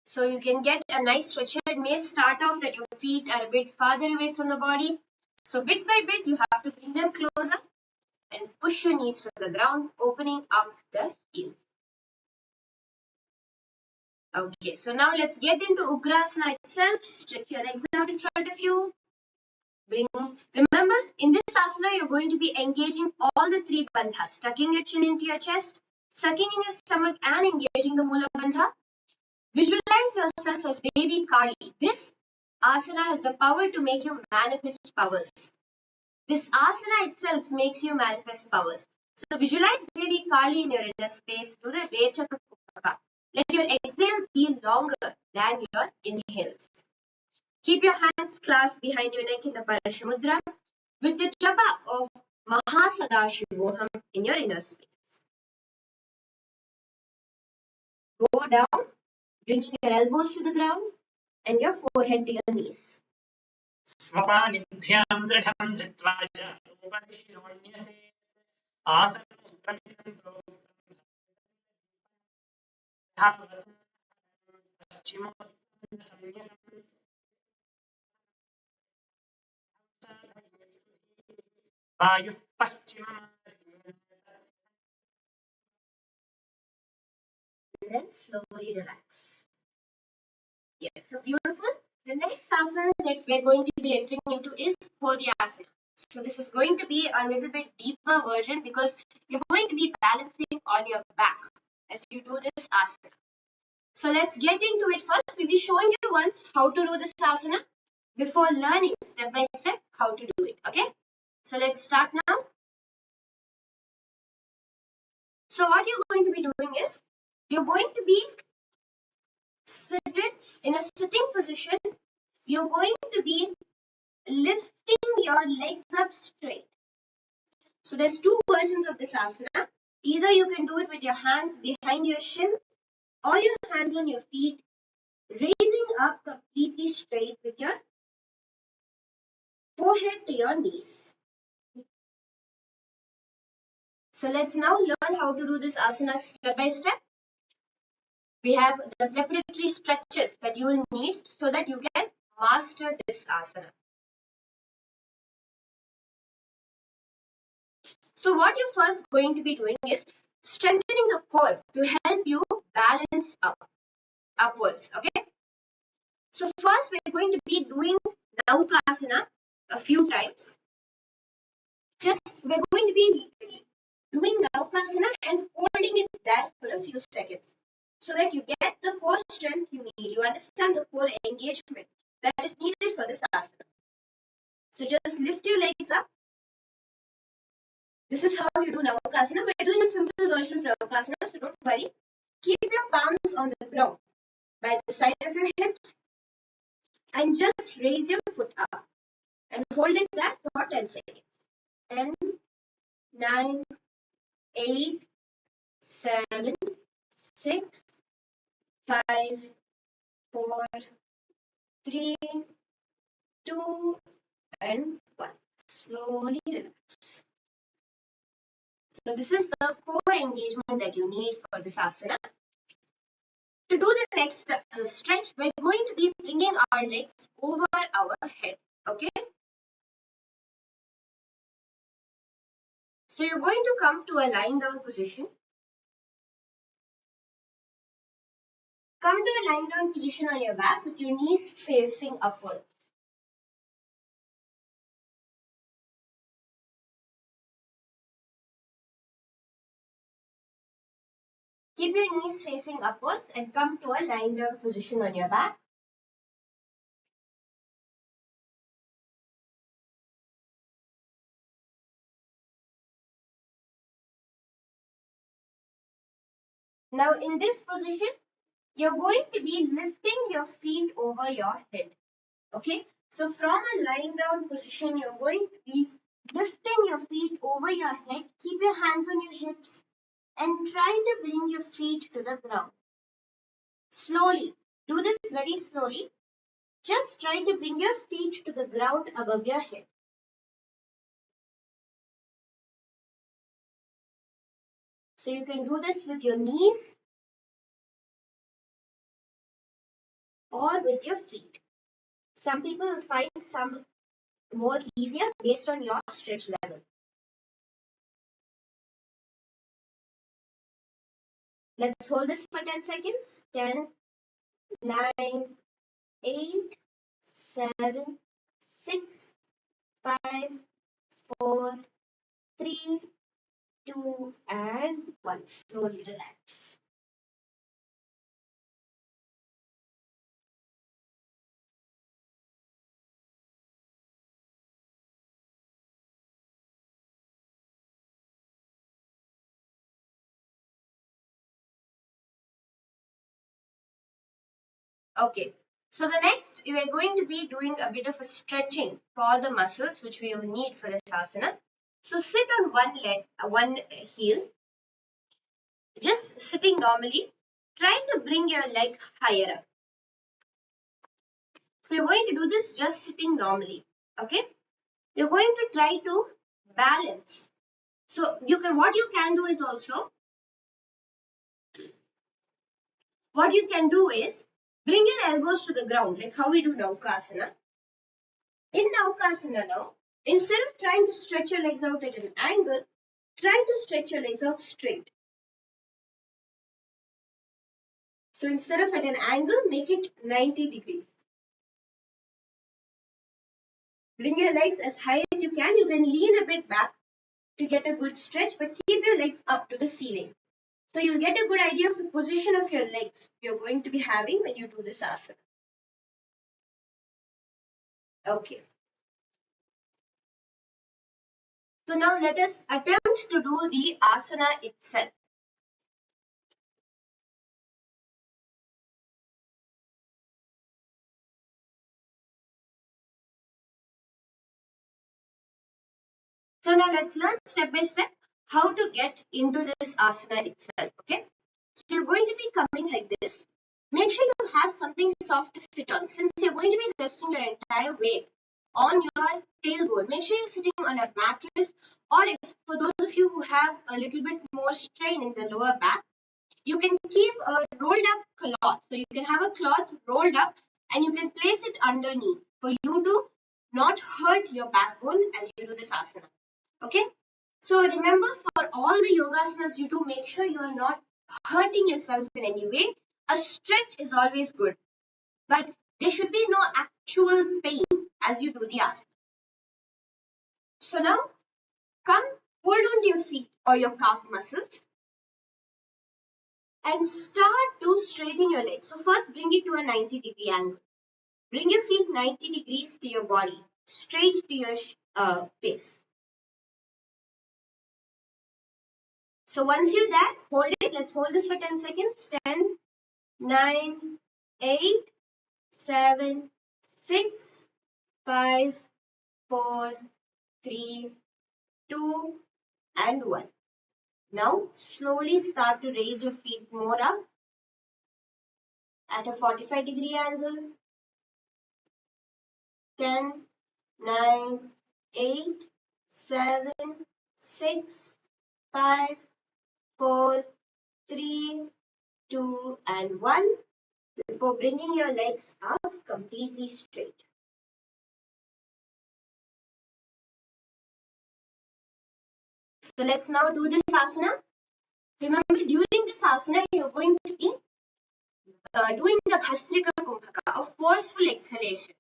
So you can get a nice stretch here. It may start off that your feet are a bit farther away from the body. So bit by bit, you have to bring them closer and push your knees to the ground, opening up the heels. Okay, so now let's get into Ugrasana itself. Stretch your legs out in front of you. Remember, in this asana, you're going to be engaging all the three bandhas, tucking your chin into your chest, sucking in your stomach, and engaging the Mula Bandha. Visualize yourself as Devi Kali. This asana has the power to make you manifest powers. This asana itself makes you manifest powers. So visualize Devi Kali in your inner space. Do the Recha Kupaka. Let your exhale be longer than your inhales. Keep your hands clasped behind your neck in the Parashamudra with the japa of Mahasadashivoham in your inner space. Go down, bringing your elbows to the ground and your forehead to your knees. स्वपानिभ्यां दृढं धृत्वा च उपरिशिरोण्यसे आसनं प्रमितं प्रोक्तं पश्चिमोत्तरसंज्ञकम् वायुः पश्चिममार्गेण Then slowly relax. Yes, so beautiful. The next asana that we're going to be entering into is Phodyasana. So this is going to be a little bit deeper version because you're going to be balancing on your back as you do this asana. So let's get into it first. We'll be showing you once how to do this asana before learning step by step how to do it. Okay? So let's start now. So what you're going to be doing is you're going to be seated in a sitting position. You're going to be lifting your legs up straight. So there's two versions of this asana. Either you can do it with your hands behind your shins or your hands on your feet, raising up completely straight with your forehead to your knees. So let's now learn how to do this asana step by step. We have the preparatory stretches that you will need so that you can master this asana. So what you're first going to be doing is strengthening the core to help you balance upwards. Okay. So first we're going to be doing Naukasana a few times. We're going to be doing Naukasana and holding it there for a few seconds so that you get the core strength you need. You understand the core engagement that is needed for this asana. So just lift your legs up. This is how you do Naukasana. We're doing a simple version of Naukasana, so don't worry. Keep your palms on the ground by the side of your hips and just raise your foot up and hold it there for 10 seconds. 10, 9, 8, 7, 6, 5, 4, 3, 2, and 1. Slowly relax. So this is the core engagement that you need for this asana. To do the next stretch, we're going to be bringing our legs over our head. Okay? So you're going to come to a lying down position. Come to a lying down position on your back with your knees facing upwards. Keep your knees facing upwards and come to a lying down position on your back. Now in this position, you're going to be lifting your feet over your head. Okay? So from a lying down position, you're going to be lifting your feet over your head. Keep your hands on your hips and try to bring your feet to the ground. Slowly. Do this very slowly. Just try to bring your feet to the ground above your head. So you can do this with your knees or with your feet. Some people find some more easier based on your stretch level. Let's hold this for 10 seconds. 10, 9, 8, 7, 6, 5, 4, 3, 2, and 1. Slowly relax. Okay. So the next, we are going to be doing a bit of a stretching for the muscles which we will need for this asana. So sit on one leg, one heel, just sitting normally. Try to bring your leg higher up. So you're going to do this just sitting normally. Okay. You're going to try to balance. So what you can do is also, what you can do is bring your elbows to the ground, like how we do Naukasana. In Naukasana now, instead of trying to stretch your legs out at an angle, try to stretch your legs out straight. So instead of at an angle, make it 90 degrees. Bring your legs as high as you can. You can lean a bit back to get a good stretch, but keep your legs up to the ceiling. So you'll get a good idea of the position of your legs you're going to be having when you do this asana. Okay. So now let us attempt to do the asana itself. So now let's learn step by step how to get into this asana itself. Okay. So you're going to be coming like this. Make sure you have something soft to sit on. Since you're going to be resting your entire weight on your tailbone, make sure you're sitting on a mattress, or if for those of you who have a little bit more strain in the lower back, you can keep a rolled up cloth. So you can have a cloth rolled up and you can place it underneath for you to not hurt your backbone as you do this asana. Okay. So remember, for all the yogasanas you do, make sure you are not hurting yourself in any way. A stretch is always good, but there should be no actual pain as you do the asana. So now come, hold on to your feet or your calf muscles and start to straighten your legs. So first bring it to a 90-degree angle. Bring your feet 90 degrees to your body, straight to your face. So once you're there, hold it. Let's hold this for 10 seconds. 10, 9, 8, 7, 6, 5, 4, 3, 2, and 1. Now slowly start to raise your feet more up at a 45-degree angle. 10, 9, 8, 7, 6, 5, 4, 3, 2, and 1. Before bringing your legs up completely straight. So let's now do this asana. Remember, during this asana, you're going to be doing the Bhastrika Kumbhaka, a forceful exhalation.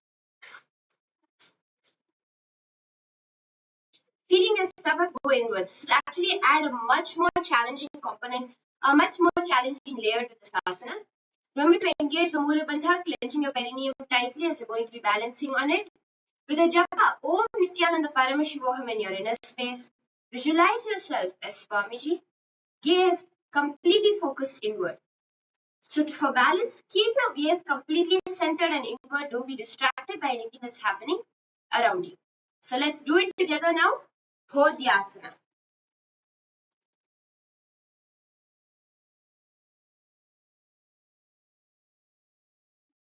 Feeling your stomach go inwards. This will actually add a much more challenging component, a much more challenging layer to this asana. Remember to engage the Mula Bandha, clenching your perineum tightly as you're going to be balancing on it. With a japa, Om Nithyananda Paramashivoham in your inner space. Visualize yourself as Swamiji. Gaze completely focused inward. So for balance, keep your gaze completely centered and inward. Don't be distracted by anything that's happening around you. So let's do it together now. Hold the asana.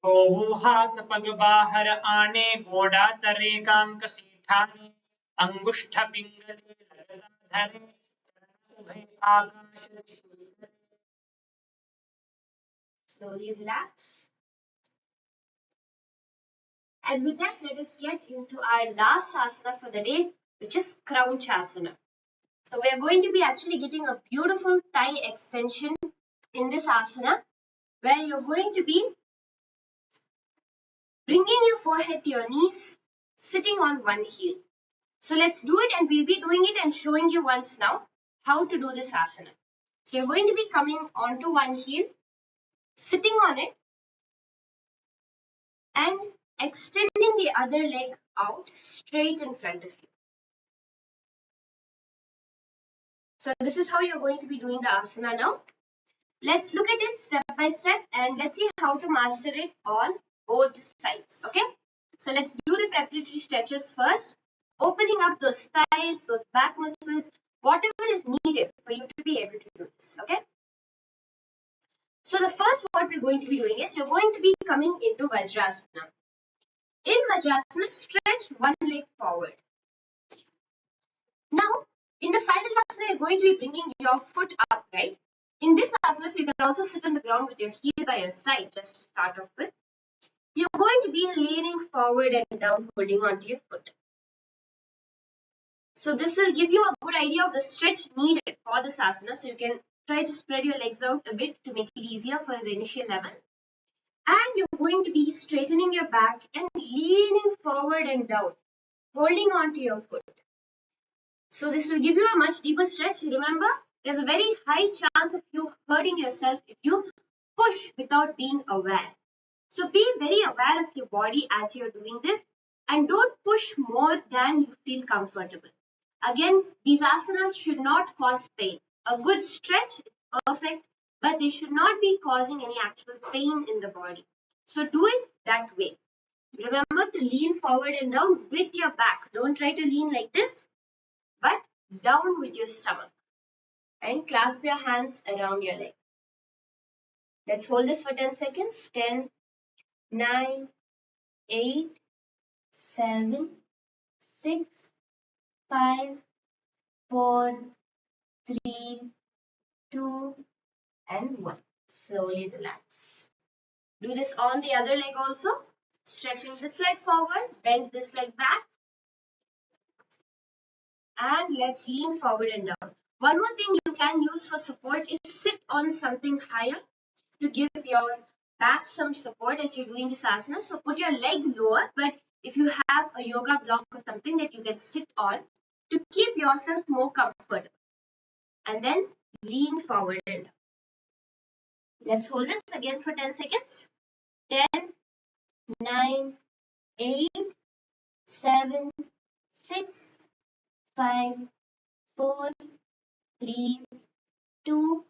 गोवु हाथ पग बाहर आने गोड़ा तरे काम कसीठाने अंगुष्ठ पिंगले लगता धरे उभय आकाश छू करे. Slowly relax. And with that, let us get into our last asana for the day, which is Crouch Asana. So we are going to be actually getting a beautiful thigh extension in this asana, where you're going to be bringing your forehead to your knees, sitting on one heel. So let's do it, and we'll be doing it and showing you once now how to do this asana. So you're going to be coming onto one heel, sitting on it, and extending the other leg out straight in front of you. So this is how you're going to be doing the asana now. Let's look at it step by step and let's see how to master it on both sides. Okay, so let's do the preparatory stretches first, opening up those thighs, those back muscles, whatever is needed for you to be able to do this. Okay, so the first what we're going to be doing is you're going to be coming into Vajrasana. In Vajrasana, stretch one leg forward. Now, in the final asana, you're going to be bringing your foot up, right? In this asana, so you can also sit on the ground with your heel by your side, just to start off with. You're going to be leaning forward and down, holding onto your foot. So this will give you a good idea of the stretch needed for this asana. So you can try to spread your legs out a bit to make it easier for the initial level. And you're going to be straightening your back and leaning forward and down, holding onto your foot. So this will give you a much deeper stretch. Remember, there's a very high chance of you hurting yourself if you push without being aware. So be very aware of your body as you're doing this and don't push more than you feel comfortable. Again, these asanas should not cause pain. A good stretch is perfect, but they should not be causing any actual pain in the body. So do it that way. Remember to lean forward and down with your back. Don't try to lean like this, but down with your stomach and clasp your hands around your leg. Let's hold this for 10 seconds. 10, 9, 8, 7, 6, 5, 4, 3, 2, and 1. Slowly relax. Do this on the other leg also. Stretching this leg forward, bend this leg back, and let's lean forward and down. One more thing you can use for support is sit on something higher to give your back some support as you're doing this asana. So put your leg lower, but if you have a yoga block or something that you can sit on to keep yourself more comfortable. And then lean forward and down. Let's hold this again for 10 seconds. 10, 9, 8, 7, 6, 5, 4, 3, 2,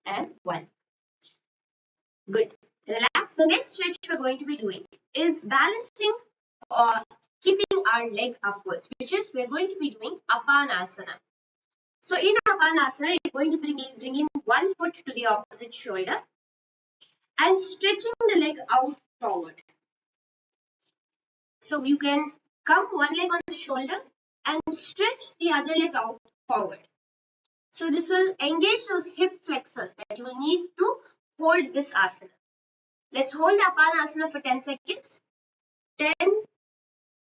and 1. Good. Relax. The next stretch we're going to be doing is balancing or keeping our leg upwards, which is we're going to be doing Apanasana. So in Apanasana, you're going to bring in one foot to the opposite shoulder and stretching the leg out forward. So you can come one leg on the shoulder and stretch the other leg out forward. So this will engage those hip flexors that you will need to hold this asana. Let's hold Apanasana for 10 seconds. 10,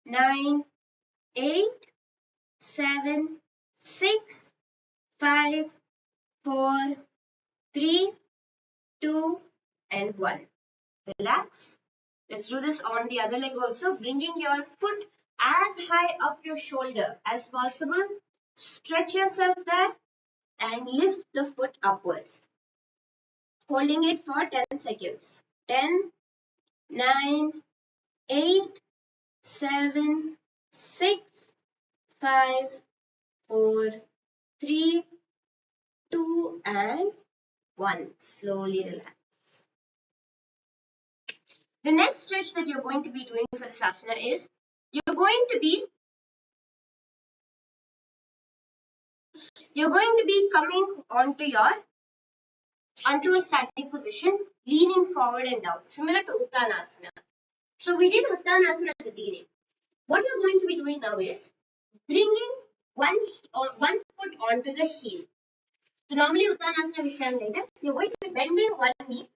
9, 8, 7, 6, 5, 4, 3, 2, and 1. Relax. Let's do this on the other leg also. Bringing your foot as high up your shoulder as possible. Stretch yourself there and lift the foot upwards. Holding it for 10 seconds. 10, 9, 8, 7, 6, 5, 4, 3, 2, and 1. Slowly relax. The next stretch that you're going to be doing for this asana is you're going to be coming onto a standing position, leaning forward and down, similar to Uttanasana. So we did Uttanasana at the beginning. What you're going to be doing now is bringing one foot onto the heel. So normally Uttanasana we stand like this. You're going to be bending one knee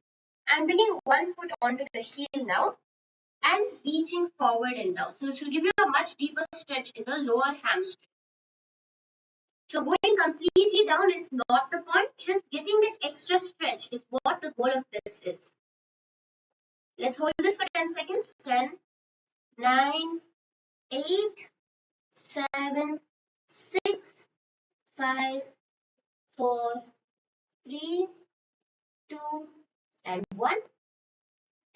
and bringing one foot onto the heel now and reaching forward and down. So this will give you a much deeper stretch in the lower hamstring. So going completely down is not the point. Just getting that extra stretch is what the goal of this is. Let's hold this for 10 seconds. 10, 9, 8, 7, 6, 5, 4, 3, 2, and 1.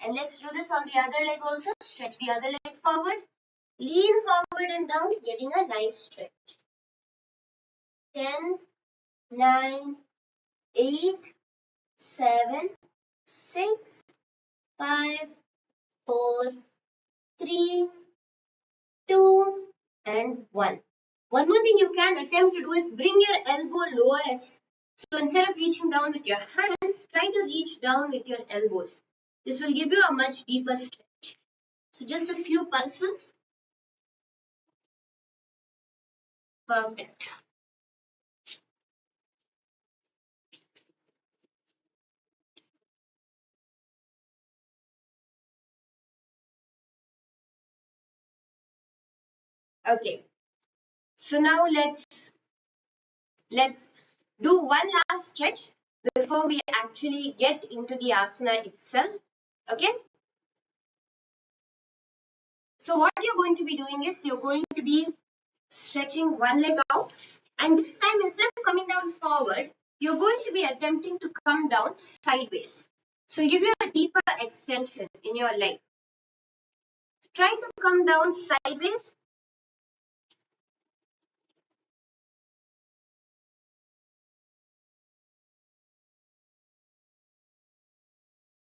And let's do this on the other leg also. Stretch the other leg forward. Lean forward and down, getting a nice stretch. 10, 9, 8, 7, 6, 5, 4, 3, 2, and 1. One more thing you can attempt to do is bring your elbow lower. So instead of reaching down with your hands, try to reach down with your elbows. This will give you a much deeper stretch. So just a few pulses. Perfect. Okay. So now let's do one last stretch before we actually get into the asana itself. Okay. So what you're going to be doing is you're going to be stretching one leg out, and this time instead of coming down forward, you're going to be attempting to come down sideways. So give you a deeper extension in your leg. Try to come down sideways.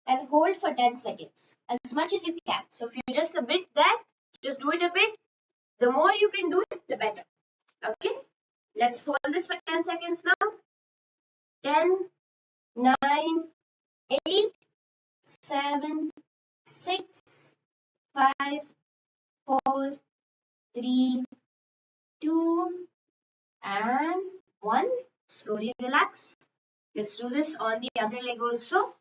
And hold for 10 seconds, as much as you can. So if you're just a bit there, just do it a bit. The more you can do it, the better. Okay? Let's hold this for 10 seconds now. 10, 9, 8, 7, 6, 5, 4, 3, 2, and 1. Slowly relax. Let's do this on the other leg also.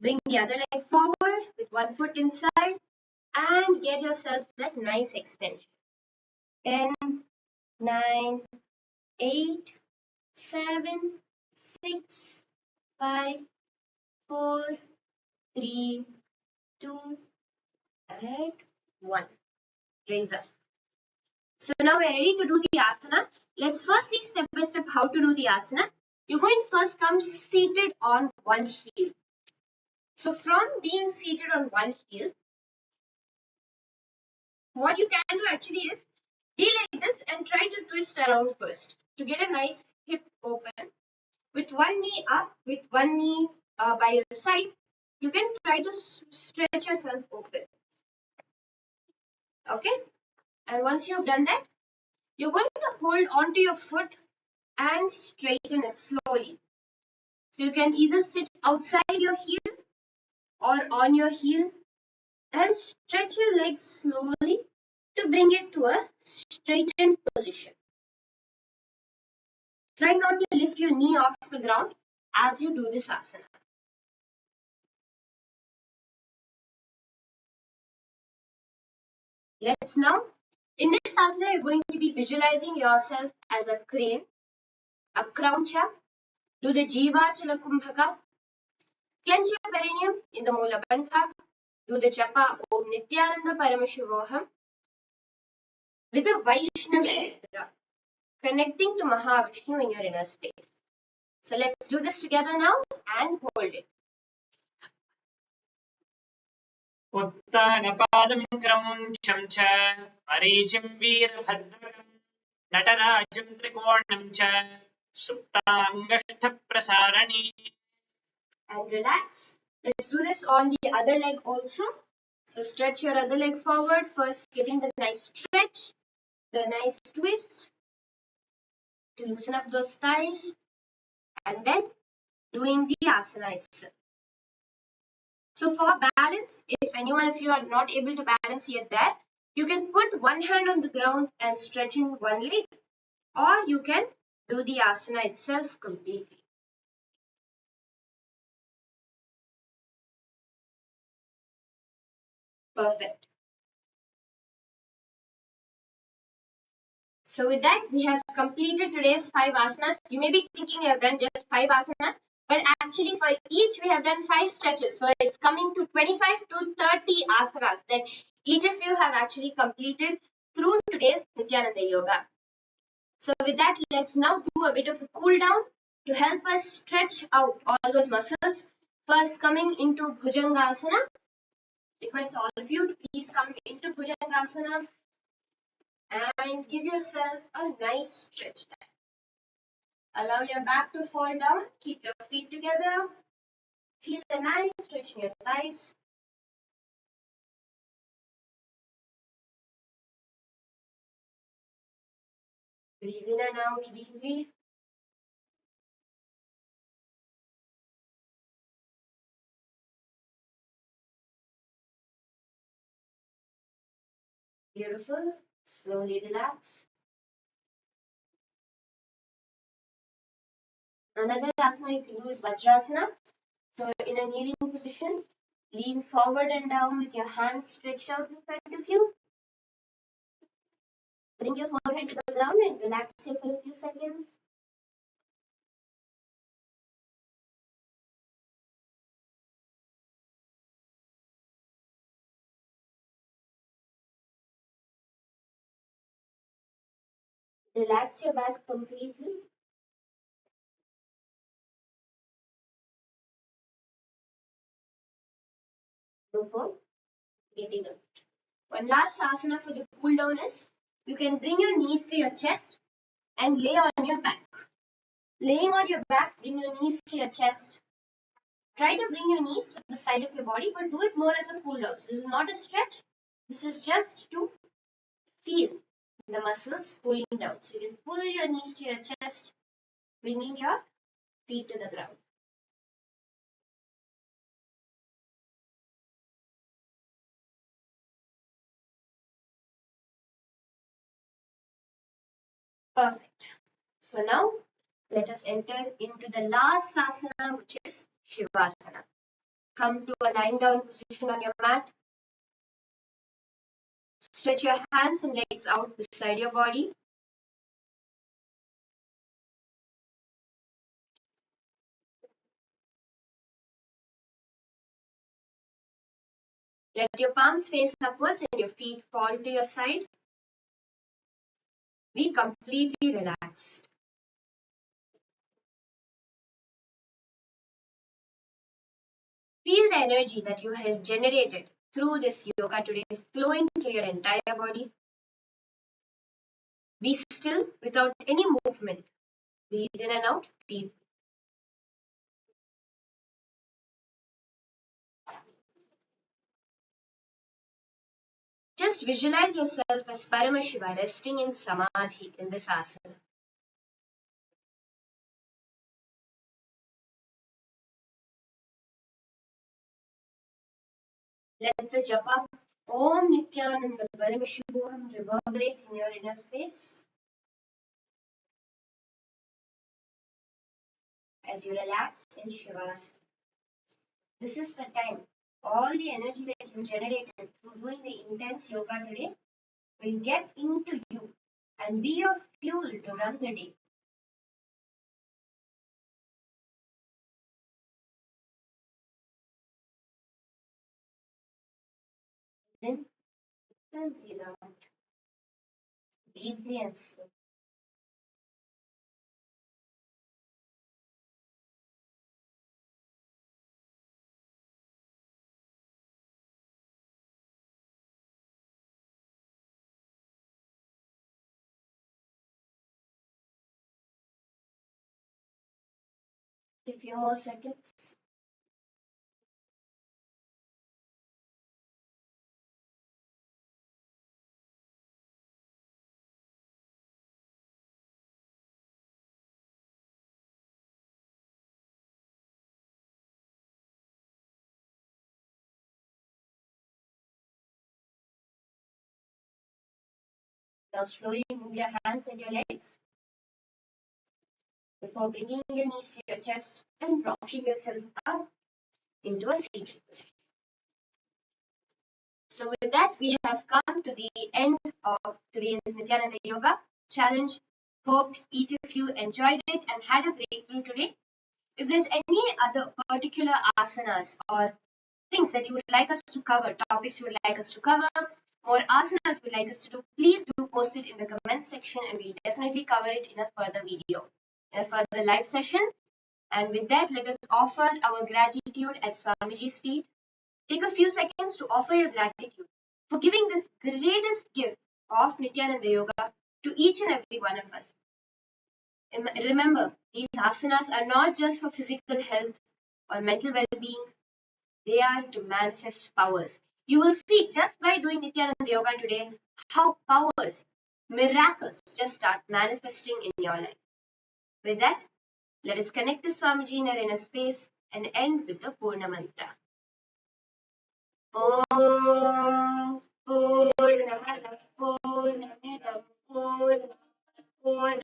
Bring the other leg forward with one foot inside and get yourself that nice extension. 10, 9, 8, 7, 6, 5, 4, 3, 2, and 1. Raise up. So now we're ready to do the asana. Let's first see step by step how to do the asana. You're going to first come seated on one heel. So from being seated on one heel, what you can do actually is be like this and try to twist around first to get a nice hip open. With one knee up, with one knee by your side, you can try to stretch yourself open. Okay? And once you've done that, you're going to hold onto your foot and straighten it slowly. So you can either sit outside your heel or on your heel and stretch your legs slowly to bring it to a straightened position. Try not to lift your knee off the ground as you do this asana. Let's now, in this asana, you're going to be visualizing yourself as a crane, a crouch up, do the Jiva Chala Kumbhaka, clench your perineum in the Mula Bandha, do the Japa Om Nithyananda Paramashivoham with a Vaishnava Mudra, connecting to Mahavishnu in your inner space. So let's do this together now and hold it. उत्तानपादं क्रौञ्चं च मरीचिं वीरभद्रकं नटराजं त्रिकोणं च सुप्ताङ्गष्ठप्रसारणी. And relax. Let's do this on the other leg also. So stretch your other leg forward, first getting the nice stretch, the nice twist to loosen up those thighs, and then doing the asana itself. So for balance, if anyone of you are not able to balance yet there, you can put one hand on the ground and stretch in one leg, or you can do the asana itself completely. Perfect. So with that, we have completed today's 5 asanas. You may be thinking you have done just 5 asanas, but actually for each we have done 5 stretches. So it's coming to 25 to 30 asanas that each of you have actually completed through today's Nithyananda Yoga. So with that, let's now do a bit of a cool down to help us stretch out all those muscles. First coming into Bhujangasana. Request all of you to please come into Bhujangasana and give yourself a nice stretch there. Allow your back to fall down. Keep your feet together. Feel the nice stretch in your thighs. Breathe in and out deeply. Beautiful. Slowly relax. Another asana you can do is Vajrasana. So in a kneeling position, lean forward and down with your hands stretched out in front of you. Bring your forehead to the ground and relax here for a few seconds. Relax your back completely. Before getting up. One last asana for the cool down is you can bring your knees to your chest and lay on your back. Laying on your back, bring your knees to your chest. Try to bring your knees to the side of your body, but do it more as a cool down. So this is not a stretch. This is just to feel the muscles pulling down. So you can pull your knees to your chest, bringing your feet to the ground. Perfect. So now let us enter into the last asana, which is Shivasana. Come to a lying down position on your mat. Stretch your hands and legs out beside your body. Let your palms face upwards and your feet fall to your side. Be completely relaxed. Feel the energy that you have generated through this yoga today flowing through your entire body. Be still without any movement. Breathe in and out deep. Just visualize yourself as Paramashiva resting in Samadhi in this asana. Let the japa Om Nithyananda Paramashivoham reverberate in your inner space. As you relax in Shivasana. This is the time. All the energy that you generated through doing the intense yoga today will get into you and be your fuel to run the day. Then breathe out deeply and slowly. A few more seconds. Now slowly move your hands and your legs before bringing your knees to your chest and rocking yourself up into a seated position. So with that, we have come to the end of today's Nithyananda Yoga Challenge. Hope each of you enjoyed it and had a breakthrough today. If there's any other particular asanas or things that you would like us to cover, topics you would like us to cover, more asanas you would like us to do, please do post it in the comment section and we'll definitely cover it in a further video, in a further live session. And with that, let us offer our gratitude at Swamiji's feet. Take a few seconds to offer your gratitude for giving this greatest gift of Nithyananda Yoga to each and every one of us. Remember, these asanas are not just for physical health or mental well-being. They are to manifest powers. You will see just by doing Nithyananda Yoga today how powers, miracles just start manifesting in your life. With that, let us connect to Swamiji in our inner space and end with the Purna Mantra. Om Purnamada Purnamidam Purnamudapurnamidam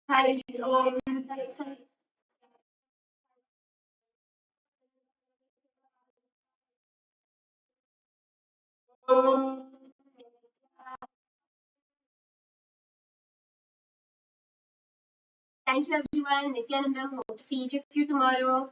Hari Om Om. Thank you everyone. Nithyanandam. Hope to see each of you tomorrow.